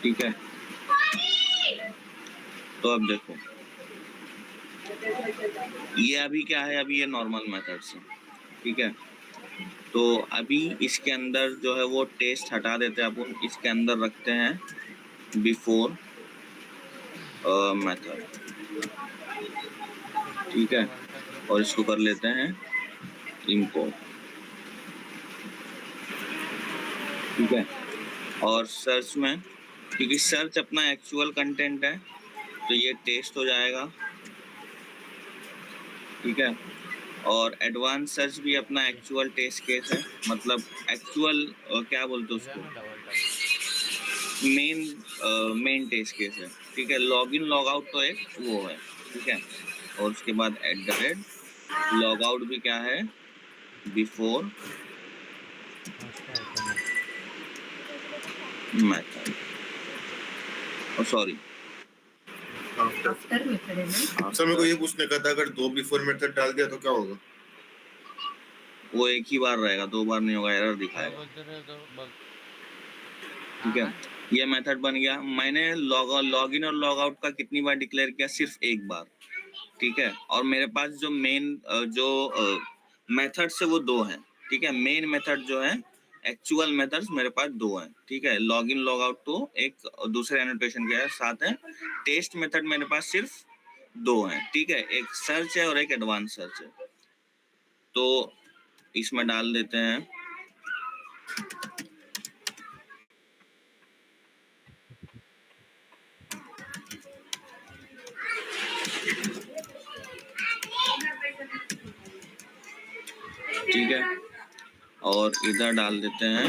ठीक है। तो अब देखो ये अभी क्या है, अभी ये नॉर्मल मेथड्स है, ठीक है। तो अभी इसके अंदर जो है वो टेस्ट हटा देते हैं अपन, इसके अंदर रखते हैं बिफोर मेथड, ठीक है। और इसको कर लेते हैं इंपोर्ट, ठीक है। और सर्च में, क्योंकि सर्च अपना एक्चुअल कंटेंट है तो ये टेस्ट हो जाएगा, ठीक है। और एडवांस सर्च भी अपना एक्चुअल टेस्ट केस है, मतलब एक्चुअल क्या बोलते हैं उसको, मेन टेस्ट केस है, ठीक है। लॉगिन लॉग आउट तो एक वो है, ठीक है। और उसके बाद लॉग आउट भी क्या है, before method, sorry after method है ना। सर मेरे को ये पूछने का था, अगर 2 बिफोर मेथड डाल दिया तो क्या होगा? वो एक ही बार रहेगा, 2 बार नहीं होगा, एरर दिखाएगा, ठीक है। ये मेथड बन गया, मैंने लॉगिन और लॉग आउट का कितनी बार डिक्लेयर किया, सिर्फ एक बार, ठीक है। और मेरे पास जो मेन जो मेथड से वो 2 हैं, ठीक है। मेन मेथड जो है, एक्चुअल मेथड्स मेरे पास 2 हैं, ठीक है। लॉगिन लॉग आउट तो एक दूसरे एनोटेशन के साथ है, टेस्ट मेथड मेरे पास सिर्फ 2 हैं, ठीक है। एक सर्च है और एक एडवांस सर्च है। तो इसमें डाल देते हैं ठीक है, और इधर डाल देते हैं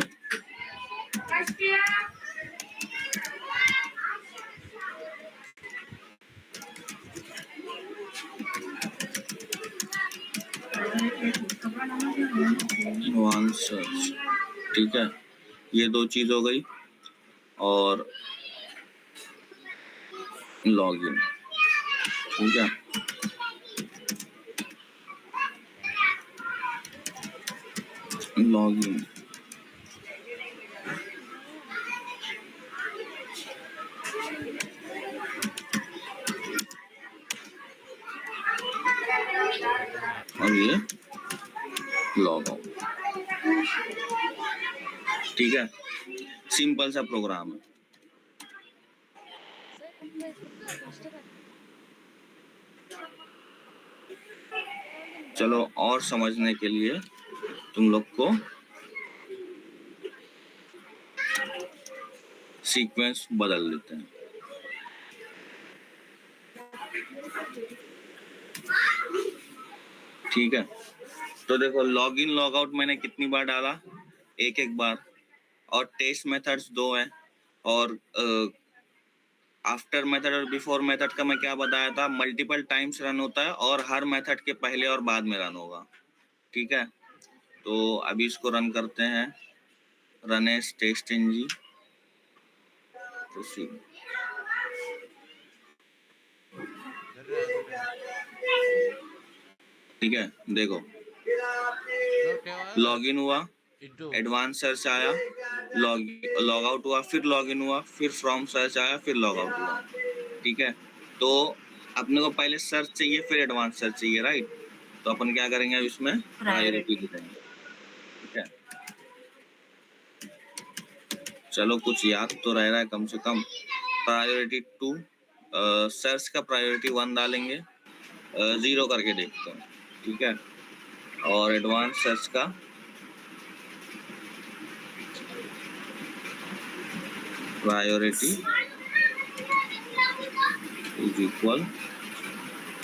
वन सर्च। ठीक है, ये दो चीज हो गई, और लॉगिन। ठीक है, लॉगिन। और ये लॉग आउट। ठीक है, सिंपल सा प्रोग्राम है। चलो और समझने के लिए तुम लोग को सीक्वेंस बदल देते हैं। ठीक है, तो देखो लॉग इन लॉग आउट मैंने कितनी बार डाला, एक बार, और टेस्ट मेथड्स दो हैं, और आफ्टर मेथड और बिफोर मेथड का मैं क्या बताया था, मल्टीपल टाइम्स रन होता है और हर मेथड के पहले और बाद में रन होगा। ठीक है, तो अभी इसको रन करते हैं, run as test NG, proceed. ठीक है, देखो लॉग इन हुआ, एडवांस सर्च आया, लॉग आउट हुआ, फिर लॉग इन हुआ, फिर फ्रॉम सर्च आया, फिर लॉग आउट हुआ। ठीक है, तो अपने को पहले सर्च चाहिए, फिर एडवांस सर्च चाहिए, राइट? तो अपन क्या करेंगे अब इसमें प्रायोरिटी देंगे। ठीक है, चलो कुछ याद तो रह रहा है कम से कम। प्रायोरिटी 2, सर्च का प्रायोरिटी 1 डालेंगे, 0 करके देखते हैं। ठीक है, और एडवांस सर्च का प्रायोरिटी इज इक्वल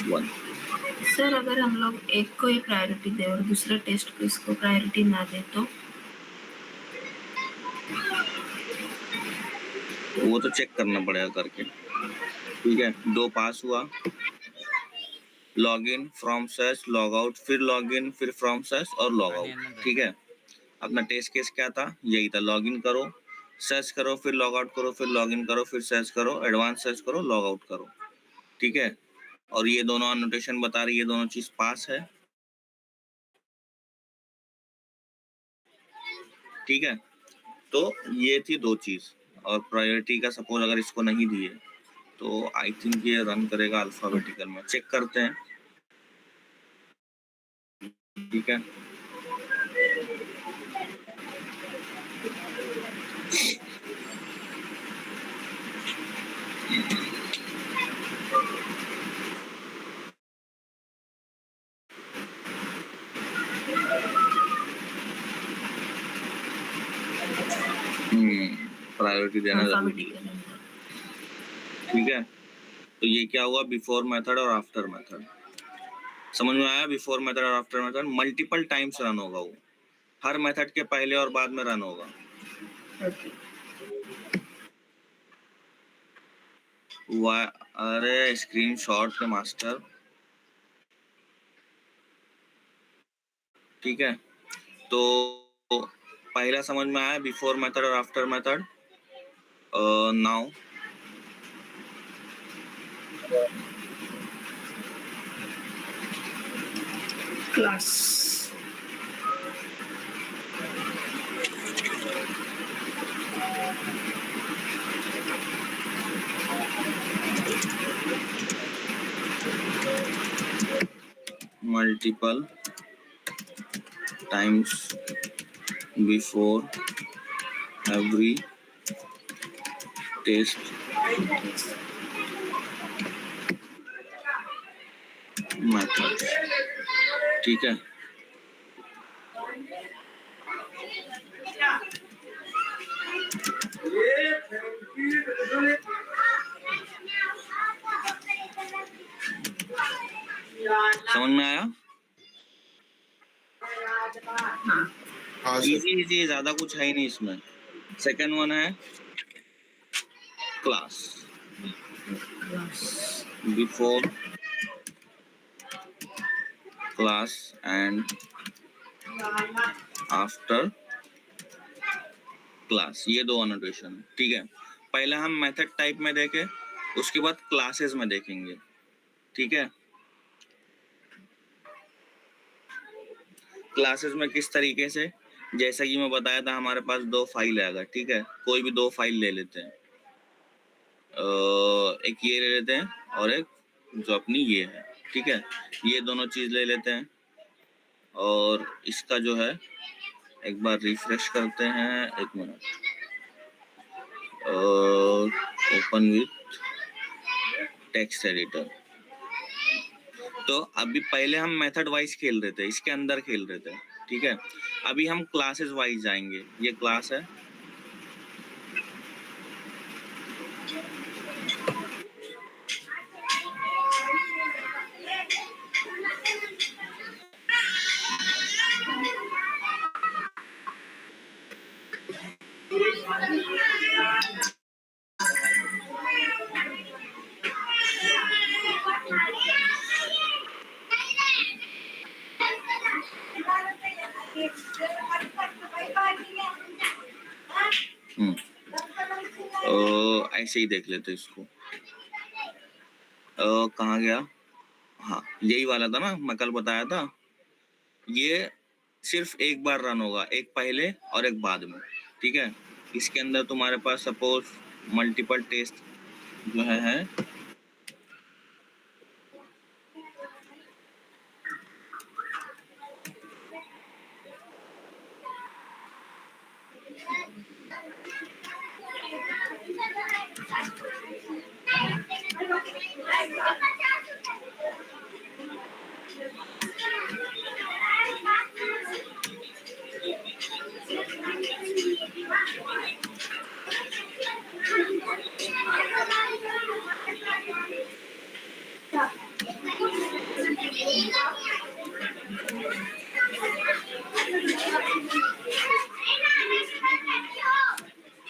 1। सर अगर हम लोग एक को ही प्रायोरिटी दे और दूसरे टेस्ट को इसको प्रायोरिटी ना दे तो वो तो चेक करना पड़ेगा करके। ठीक है, 2 पास हुआ, log in, from search, log out, फिर लॉग इन, फिर फ्रॉम सर्च और लॉग आउट। ठीक है, अपना टेस्ट केस क्या था, यही था, लॉग इन करो, सर्च करो, फिर लॉग आउट करो, फिर लॉग इन करो, फिर सर्च करो, एडवांस सर्च करो, लॉग आउट करो। ठीक है, और ये दोनों अनोटेशन बता रही है, ये दोनों चीज पास है। ठीक है, तो ये थी दो चीज, और प्रायोरिटी का सपोज अगर इसको नहीं दिए तो आई थिंक ये रन करेगा अल्फाबेटिकल में, चेक करते हैं। ठीक है, प्रायोरिटी देना जरूरी है। ठीक है, तो ये क्या हुआ, बिफोर मेथड और आफ्टर मेथड। समझ में आया? बिफोर मेथड और after method multiple times run होगा, वो हर मेथड के पहले और बाद में रन होगा। अरे स्क्रीनशॉट के मास्टर। ठीक है, तो पहला समझ में आया, बिफोर मेथड और after method. Now class multiple times before every test method। ठीक है, समझ में आया? हाँ सर। इजी इजी, ज्यादा कुछ है ही नहीं इसमें। सेकंड वन है class. Before class and after class, ये दो अनोटेशन। ठीक है, पहले हम मेथड टाइप में देखें, उसके बाद क्लासेस में देखेंगे। ठीक है, क्लासेस में किस तरीके से, जैसा कि मैं बताया था, हमारे पास दो फाइल है। अगर ठीक है, कोई भी दो फाइल ले लेते हैं, एक ये ले लेते हैं और एक जो अपनी ये है। ठीक है, ये दोनों चीज ले लेते हैं और इसका जो है एक बार रिफ्रेश करते हैं, एक मिनट, और ओपन विथ टेक्स्ट एडिटर। तो अभी पहले हम मेथड वाइज खेल रहे थे, इसके अंदर खेल रहे थे। ठीक है, अभी हम क्लासेस वाइज जाएंगे। ये क्लास है, ऐसे ही देख लेते इसको। कहाँ गया? हाँ, यही वाला था ना, मैं कल बताया था। ये सिर्फ एक बार रन होगा, एक पहले और एक बाद में। ठीक है, इसके अंदर तुम्हारे पास सपोज मल्टीपल टेस्ट जो है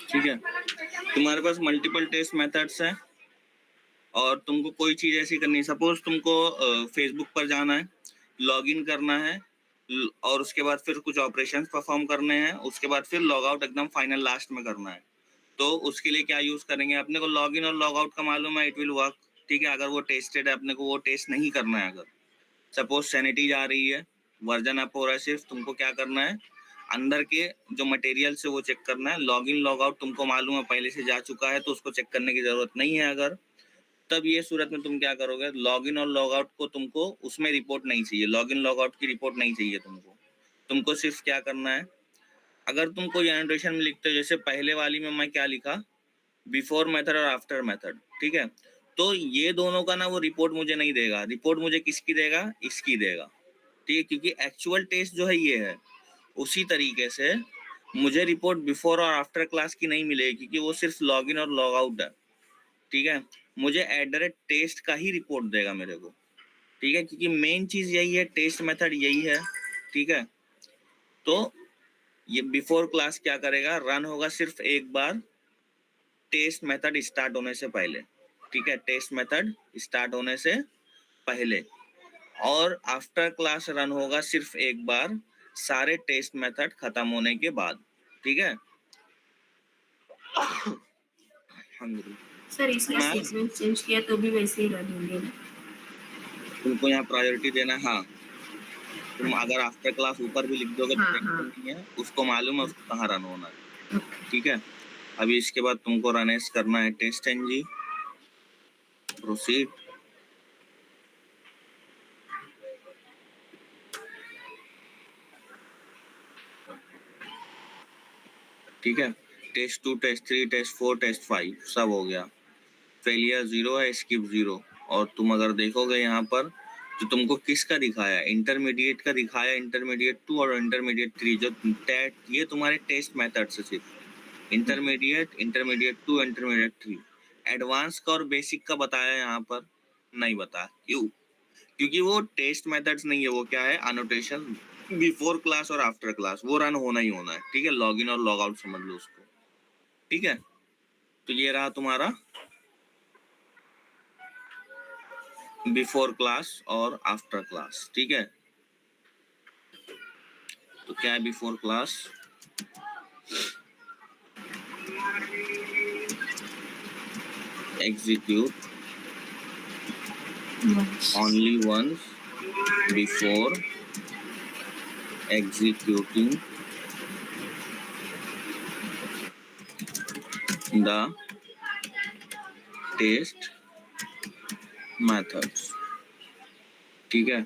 ठीक है, तुम्हारे पास मल्टीपल टेस्ट मेथड्स हैं और तुमको कोई चीज ऐसी करनी है। सपोज तुमको फेसबुक पर जाना है, लॉगिन करना है और उसके बाद फिर कुछ ऑपरेशंस परफॉर्म करने हैं, उसके बाद फिर लॉग आउट एकदम फाइनल लास्ट में करना है। तो उसके लिए क्या यूज करेंगे? अपने को लॉगिन और लॉग आउट का मालूम है, इट विल वर्क। ठीक है, अगर वो टेस्टेड है, अपने को वो टेस्ट नहीं करना है। अगर सपोज सैनिटी जा रही है, वर्जन अप हो रहा है, सिर्फ तुमको क्या करना है, अंदर के जो मटेरियल से वो चेक करना है। लॉगिन लॉग आउट तुमको मालूम है, पहले से जा चुका है, तो उसको चेक करने की जरूरत नहीं है। अगर तब ये सूरत में तुम क्या करोगे, लॉगिन और लॉग आउट को तुमको उसमें रिपोर्ट नहीं चाहिए, लॉगिन लॉग आउट की रिपोर्ट नहीं चाहिए तुमको सिर्फ क्या करना है, अगर तुम कोई एनोटेशन में लिखते हो, जैसे पहले वाली में मैं क्या लिखा, बिफोर मेथड और आफ्टर मेथड। ठीक है, तो ये दोनों का ना वो रिपोर्ट मुझे नहीं देगा, रिपोर्ट मुझे किसकी देगा, इसकी देगा। ठीक है, क्योंकि एक्चुअल टेस्ट जो है ये है। उसी तरीके से मुझे रिपोर्ट बिफोर और आफ्टर क्लास की नहीं मिलेगी, क्योंकि वो सिर्फ लॉगिन और लॉग आउट है। ठीक है, मुझे @टेस्ट का ही रिपोर्ट देगा मेरे को। ठीक है, क्योंकि मेन चीज यही है, टेस्ट मेथड यही है। ठीक है, तो ये बिफोर क्लास क्या करेगा, रन होगा सिर्फ एक बार टेस्ट मेथड स्टार्ट होने से पहले। ठीक है, टेस्ट मेथड स्टार्ट होने से पहले, और आफ्टर क्लास रन होगा सिर्फ एक बार सारे टेस्ट मेथड खत्म होने के बाद। ठीक है, सर इसमें सीक्वेंस चेंज किया तो भी वैसे ही रन होंगे ना? तुमको यहाँ प्रायोरिटी देना है। हाँ, तुम अगर आफ्टर क्लास ऊपर भी लिख दोगे तो टेंशन नहीं है, उसको मालूम है उसको कहाँ रन होना है। ठीक है, अभी इसके बाद तुमको रनेस करना है टेस्ट एनजी, प्रोसीड। ठीक है, टेस्ट 2, टेस्ट 3, टेस्ट 4, टेस्ट 5 सब हो गया। फेलियर 0 है, स्किप 0। और तुम अगर देखोगे यहाँ पर तो तुमको किसका दिखाया, इंटरमीडिएट का दिखाया, इंटरमीडिएट 2 और इंटरमीडिएट 3, जो ये तुम्हारे टेस्ट मेथड से सिर्फ। Intermediate, intermediate 2, intermediate 3। एडवांस का और बेसिक का बताया यहाँ पर नहीं बताया। क्यों? क्योंकि वो टेस्ट मेथड्स नहीं है, वो क्या है, अनोटेशन बिफोर क्लास और आफ्टर क्लास, वो रन होना ही होना है। ठीक है, लॉगिन और लॉग आउट समझ लो उसको। ठीक है, तो ये रहा तुम्हारा बिफोर क्लास और आफ्टर क्लास। ठीक है, तो क्या है before class? Execute only once before executing the test methods। ठीक है,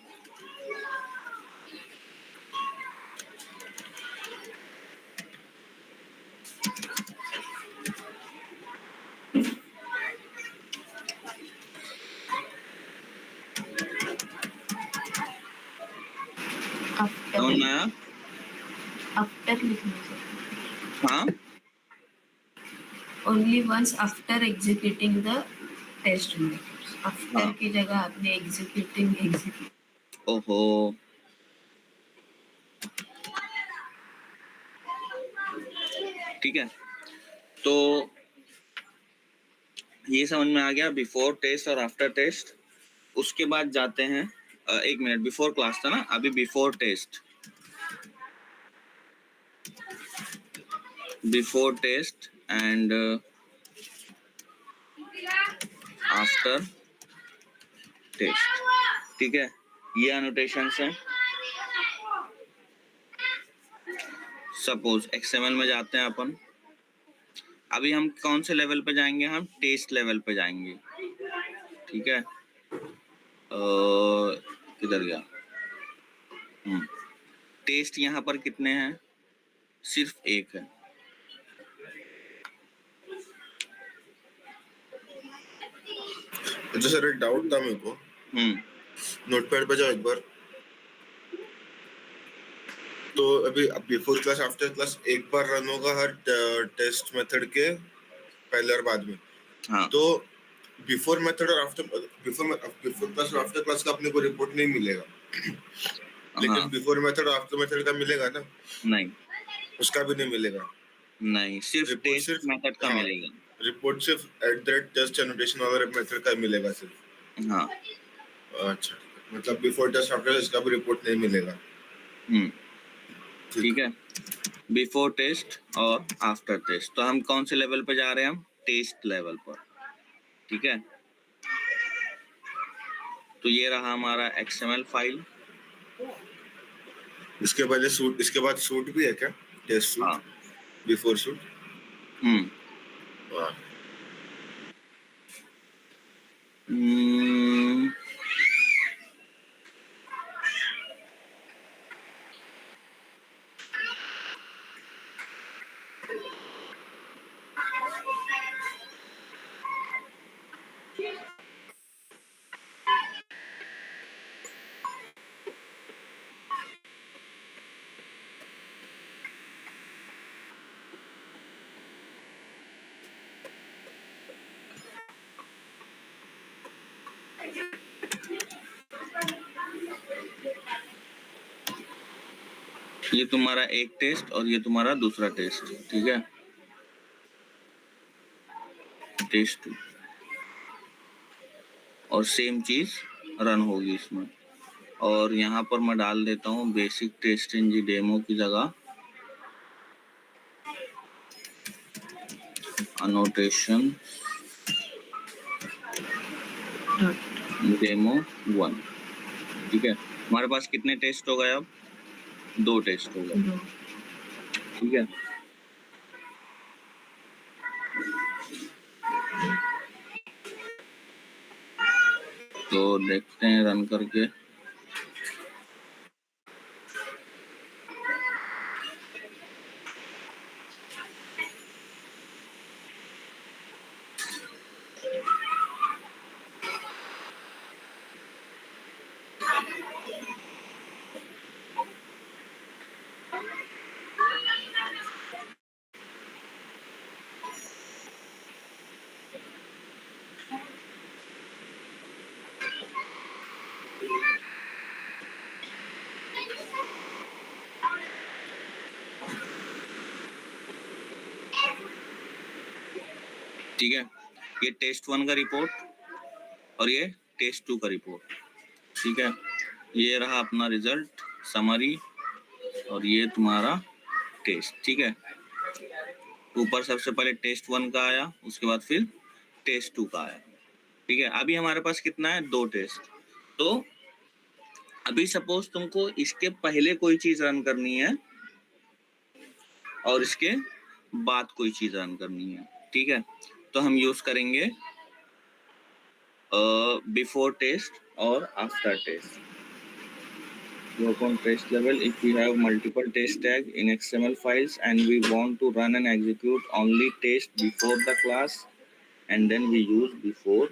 समझ में आया? आफ्टर लिखना है। हाँ, only once after executing the test methods. After हाँ। की जगह आपने एग्जीक्यूट। ओहो, ठीक है, तो ये समझ में आ गया बिफोर टेस्ट और आफ्टर टेस्ट। उसके बाद जाते हैं, एक मिनट, बिफोर क्लास था ना, अभी before test, before test and after test. ठीक है, ये अनोटेशंस हैं। सपोज XML में जाते हैं अपन। अभी हम कौन से लेवल पे जाएंगे? हम टेस्ट लेवल पे जाएंगे। ठीक है, किधर गया? टेस्ट यहाँ पर कितने हैं? सिर्फ एक है। अच्छा सर, एक डाउट था मेरे को। नोटपैड पे जाओ एक बार। तो अभी बिफोर क्लास आफ्टर क्लास एक बार रन होगा हर टेस्ट मेथड के पहले और बाद में। हाँ, तो बिफोर मेथड और आफ्टर बिफोर क्लास और आफ्टर क्लास का अपने को रिपोर्ट नहीं मिलेगा, लेकिन हाँ, बिफोर मेथड और आफ्टर मेथड का मिलेगा ना? नहीं, उसका भी नहीं मिलेगा। नहीं, सिर्फ रिपोर्ट टेस्ट सिर्फ, मेथड का हाँ, मिलेगा। रिपोर्ट सिर्फ @टेस्ट एनोटेशन वाला मेथड का मिलेगा सिर्फ। हाँ, अच्छा, मतलब बिफोर टेस्ट आफ्टर इसका भी रिपोर्ट नहीं मिलेगा। ठीक है, बिफोर टेस्ट और आफ्टर टेस्ट। तो हम कौन से लेवल पे जा रहे हैं? हम टेस्ट लेवल पर। ठीक है, तो ये रहा हमारा XML फाइल। इसके पहले सूट, इसके बाद सूट भी है क्या? टेस्ट सूट, हाँ, बिफोर सूट। वाह, ये तुम्हारा एक टेस्ट और ये तुम्हारा दूसरा टेस्ट। ठीक है, टेस्ट 2, और सेम चीज रन होगी इसमें। और यहाँ पर मैं डाल देता हूँ बेसिक टेस्ट इंजी डेमो की जगह annotation डेमो 1। ठीक है, हमारे पास कितने टेस्ट हो गए? अब 2 टेस्ट हो गए। ठीक है, तो देखते हैं रन करके। ठीक है, ये टेस्ट 1 का रिपोर्ट और ये टेस्ट 2 का रिपोर्ट। ठीक है, ये रहा अपना रिजल्ट समरी और ये तुम्हारा टेस्ट। ठीक है, ऊपर सबसे पहले टेस्ट 1 का आया, उसके बाद फिर टेस्ट 2 का आया। ठीक है, अभी हमारे पास कितना है, 2 टेस्ट। तो अभी सपोज तुमको इसके पहले कोई चीज रन करनी है और इसके बाद कोई चीज रन करनी है। ठीक है, तो हम यूज करेंगे बिफोर टेस्ट और after test. Work on test level. If we have multiple test tag in XML files and we want to run and execute only test before the class and then we use before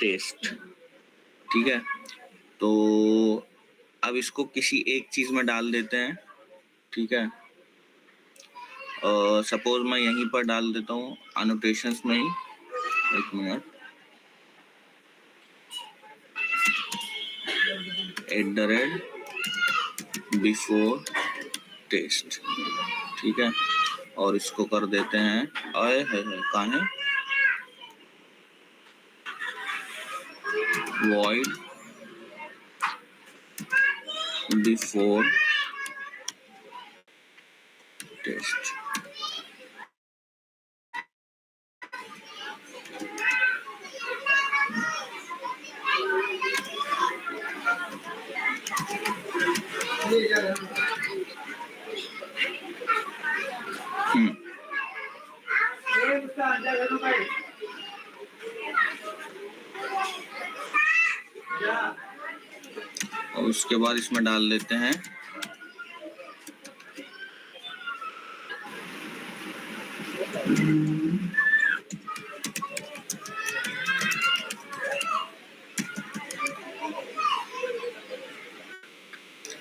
test। ठीक है, तो अब इसको किसी एक चीज में डाल देते हैं। ठीक है, सपोज मैं यहीं पर डाल देता हूँ annotations में ही। एक मिनट, बिफोर टेस्ट। ठीक है, और इसको कर देते हैं आए है कहाँ है, void before test। और उसके बाद इसमें डाल देते हैं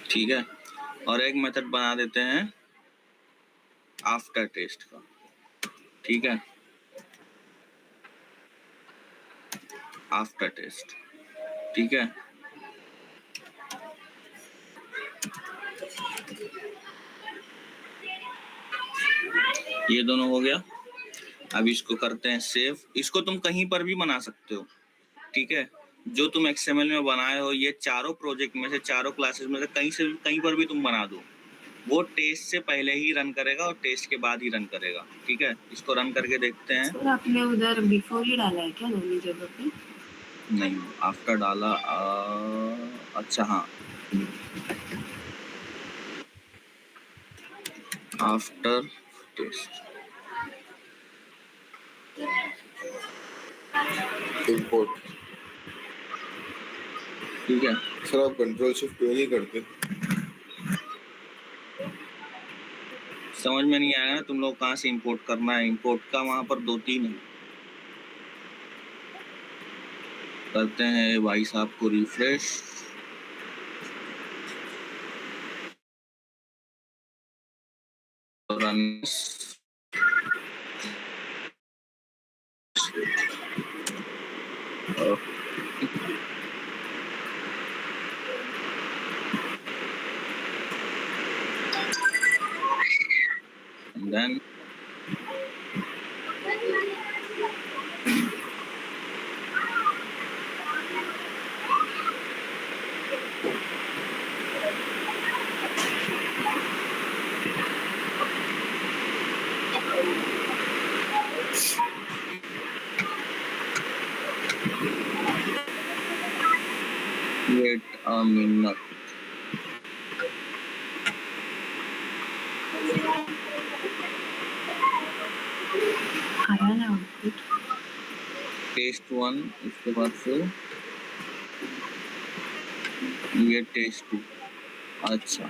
ठीक है, और एक मेथड बना देते हैं आफ्टर टेस्ट का। ठीक है, आफ्टर टेस्ट। ठीक है, ये दोनों हो गया। अब इसको करते हैं सेव। इसको तुम कहीं पर भी बना सकते हो। ठीक है, जो तुम XML में बनाए हो ये चारों प्रोजेक्ट में से, चारों क्लासेस में से कहीं पर भी तुम बना दो, वो टेस्ट से पहले ही रन करेगा और टेस्ट के बाद ही रन करेगा। ठीक है, इसको रन करके देखते हैं। सर आपने उधर बिफोर ही डाला है क्या दोनों जगह पे? नहीं, आफ्टर डाला। अच्छा हाँ, आफ्टर टेस्ट। इंपोर्ट। ठीक है सर आप कंट्रोल शिफ्ट क्यों नहीं करते? समझ में नहीं आया ना तुम लोग कहाँ से इंपोर्ट करना है। इंपोर्ट का वहां पर 2-3 है। करते हैं भाई साहब को refresh. Run and then wait a minute। आया ना आउटपुट? टेस्ट 1, उसके बाद से ये टेस्ट 2। अच्छा,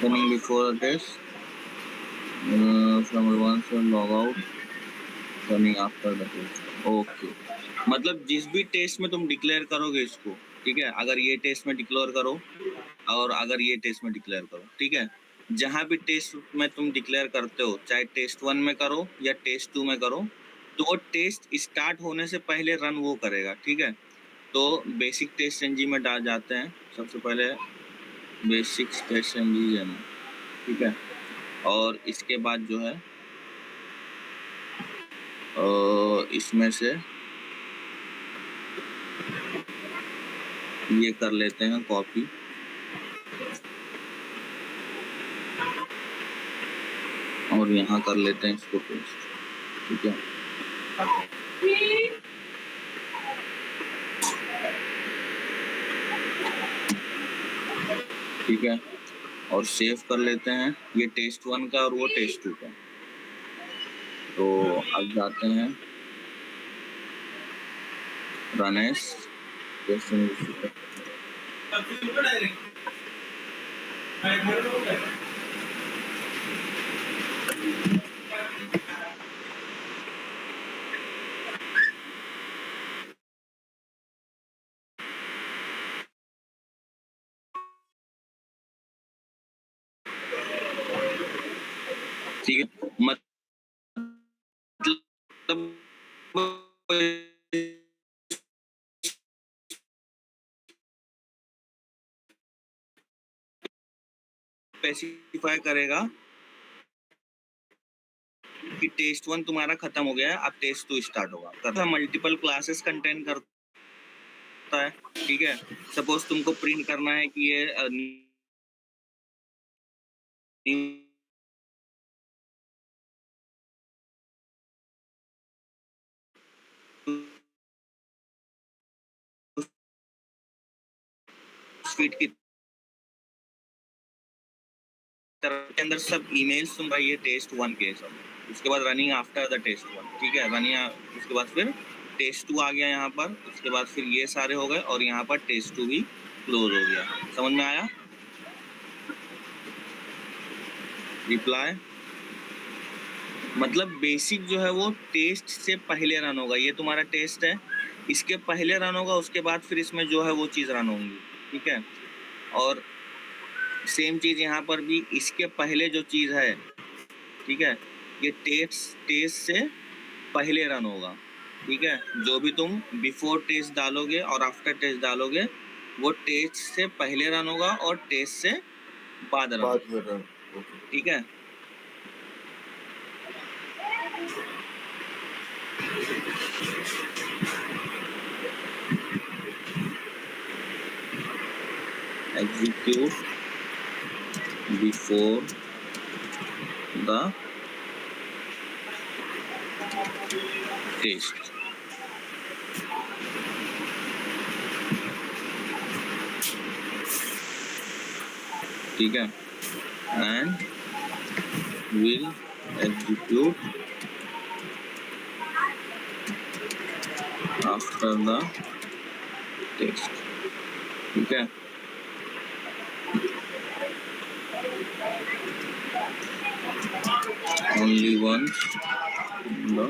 running before a test, from one से log out, running after the test। Okay, मतलब जिस भी टेस्ट में तुम डिक्लेयर करोगे इसको, ठीक है, अगर ये टेस्ट में डिक्लेयर करो और अगर ये टेस्ट में डिक्लेयर करो, ठीक है, जहां भी टेस्ट में तुम डिक्लेयर करते हो, चाहे टेस्ट 1 में करो या टेस्ट 2 में करो, तो वो टेस्ट स्टार्ट होने से पहले रन वो करेगा। ठीक है, तो बेसिक टेस्ट एनजी में डाल जाते हैं सबसे पहले, बेसिक टेस्ट एनजी। ठीक है, और इसके बाद जो है इसमें से ये कर लेते हैं कॉपी और यहाँ कर लेते हैं इसको पेस्ट, ठीक है। ठीक है, और सेव कर लेते हैं। ये टेस्ट 1 का और वो टेस्ट 2 का। तो अब जाते हैं रन एज टेस्ट। ठीक है, मतलब स्पेसिफाई करेगा कि टेस्ट 1 तुम्हारा खत्म हो गया है, अब टेस्ट 2 स्टार्ट होगा। मल्टीपल क्लासेस कंटेन करता है, ठीक है। सपोज तुमको प्रिंट करना है कि ये फीड की तरह के अंदर सब ईमेल्स तुम भाई ये टेस्ट 1 के सब, उसके बाद रनिंग आफ्टर द टेस्ट 1, ठीक है। रनिंग उसके बाद फिर टेस्ट 2 आ गया यहाँ पर, उसके बाद फिर ये सारे हो गए और यहाँ पर टेस्ट 2 भी क्लोज हो गया। समझ में आया? रिप्लाई मतलब बेसिक जो है वो टेस्ट से पहले रन होगा। ये तुम्हारा टेस्ट है, इसके पहले रन होगा, उसके बाद फिर इसमें जो है वो चीज़ रन होंगी, ठीक है। और सेम चीज़ यहाँ पर भी इसके पहले जो चीज़ है, ठीक है, ये टेस्ट से पहले रन होगा, ठीक है। जो भी तुम बिफोर टेस्ट डालोगे और आफ्टर टेस्ट डालोगे वो टेस्ट से पहले रन होगा और टेस्ट से बाद रन होगा, ठीक है। Execute before the test, ठीक है, and will execute after the test, ठीक है। Only once the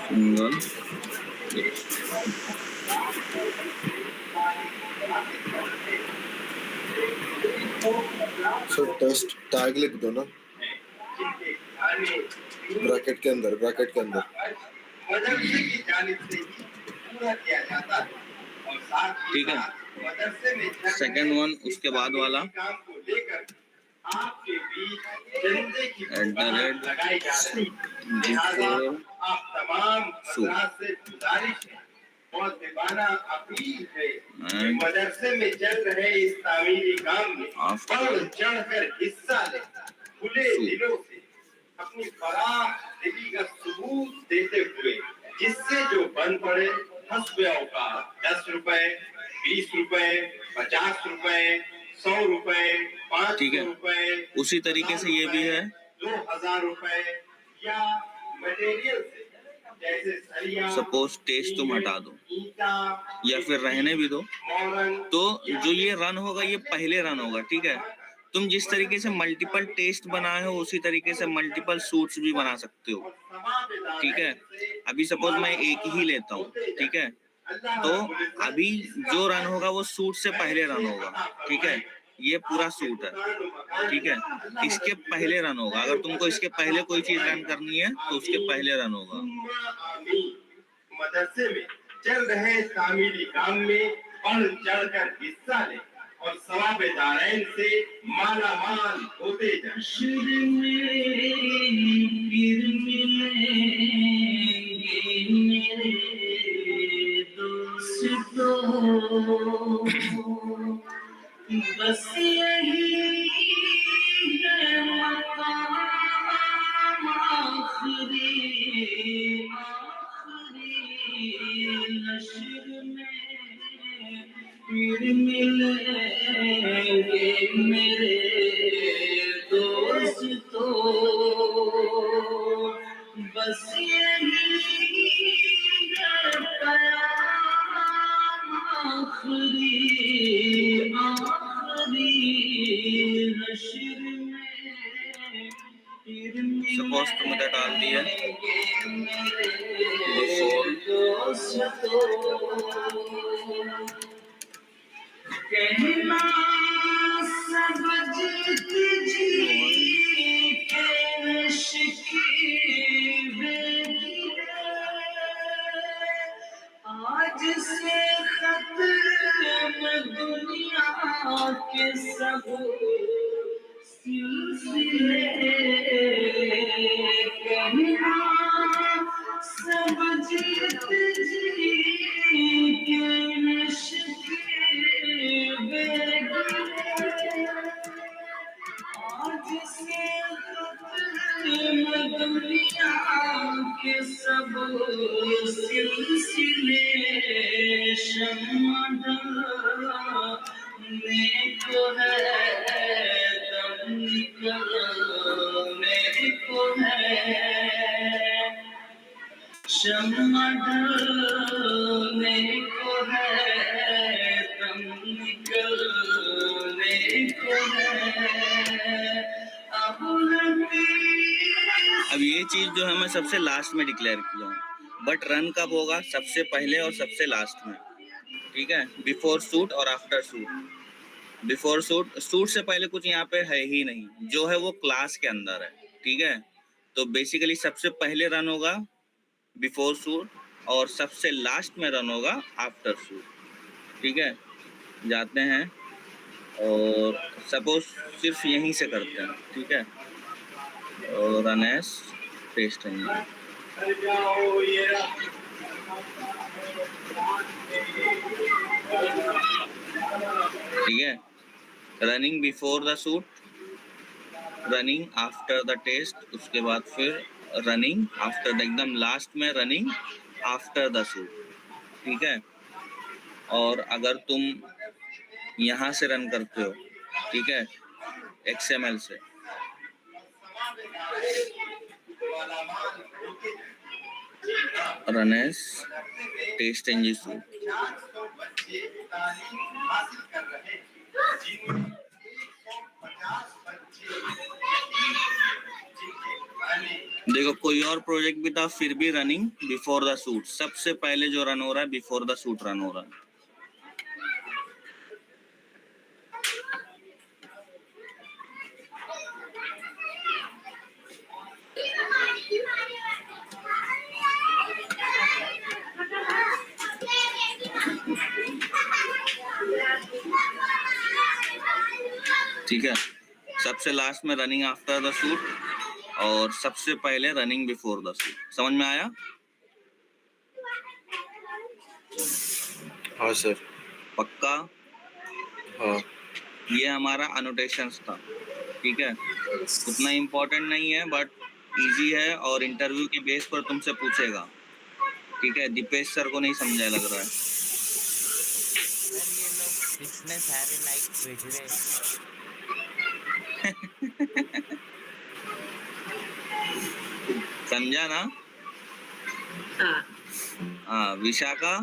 single test. So test tag लिख दो ना ब्रैकेट के अंदर ठीक है। सेकेंड वन उसके बाद वाला मदरसे में चल रहे इस तामीरी काम में बढ़ चढ़कर हिस्सा ले, खुले दिलों से अपनी बरादरी का सबूत देते हुए, जिससे जो बन पड़े हस्बे औकात 10 रुपए, 20 रुपए, 50 रुपए, 100 रुपए, 500 रुपए, उसी तरीके से ये भी है 2000 रुपए या मटेरियल से, जैसे सपोज टेस्ट तुम हटा दो या फिर रहने भी दो, तो जो ये रन होगा ये पहले रन होगा, ठीक है। तुम जिस तरीके से मल्टीपल टेस्ट बनाए हो उसी तरीके से मल्टीपल सूट्स भी बना सकते हो, ठीक है। अभी सपोज मैं एक ही लेता हूँ, ठीक है, तो अभी जो रन होगा वो सूट से पहले रन होगा, ठीक है। ये पूरा सूट है, ठीक है, इसके पहले रन होगा। अगर तुमको इसके पहले कोई चीज रन करनी है तो उसके पहले रन होगा। मदरसे में चल रहे तामीरी काम में बढ़ चढ़कर हिस्सा ले और सवाब दारैन से माला माल होते जाए। मेरे दोस्तों बस यही है मकाम आखिरी नश्र में फिर मिलेंगे मेरे दोस्तों बस यही है क़याम आखिरी नश्र में फिर सपोज तुम इधर डाल दिया कहना सब जीत जी के आज से खत्म दुनिया के सब सिलसिले कहना सब जीत जी के आज से दुनिया के सब सिलसिले शम्मा को है दम निकलने को है शम्मा ढलने को है दम निकलने को है अब ये चीज जो है मैं सबसे लास्ट में डिक्लेयर किया हूँ बट रन कब होगा सबसे पहले और सबसे लास्ट में ठीक है बिफोर शूट और आफ्टर शूट बिफोर शूट से पहले कुछ यहाँ पे है ही नहीं जो है वो क्लास के अंदर है ठीक है तो बेसिकली सबसे पहले रन होगा बिफोर शूट और सबसे लास्ट में रन होगा आफ्टर शूट ठीक है जाते हैं और सपोज सिर्फ यहीं से करते हैं ठीक है और रन एज टेस्ट ठीक है running before the suite running after the test उसके बाद फिर रनिंग आफ्टर द एकदम लास्ट में रनिंग आफ्टर द शूट ठीक है और अगर तुम यहाँ से रन करते हो ठीक है XML से run as test NG suite देखो कोई और प्रोजेक्ट भी था फिर भी रनिंग बिफोर द शूट सबसे पहले जो रन हो रहा है बिफोर द शूट रन हो रहा है ठीक है सबसे लास्ट में रनिंग आफ्टर द शूट और सबसे पहले रनिंग बिफोर द शूट समझ में आया हाँ सर पक्का हाँ ये हमारा अनोटेशंस था ठीक है उतना इम्पोर्टेंट नहीं है बट इजी है और इंटरव्यू के बेस पर तुमसे पूछेगा ठीक है दीपेश सर को नहीं समझा लग रहा है इतने सारे लाइक भेज रहे समझा ना हाँ हाँ विशाखा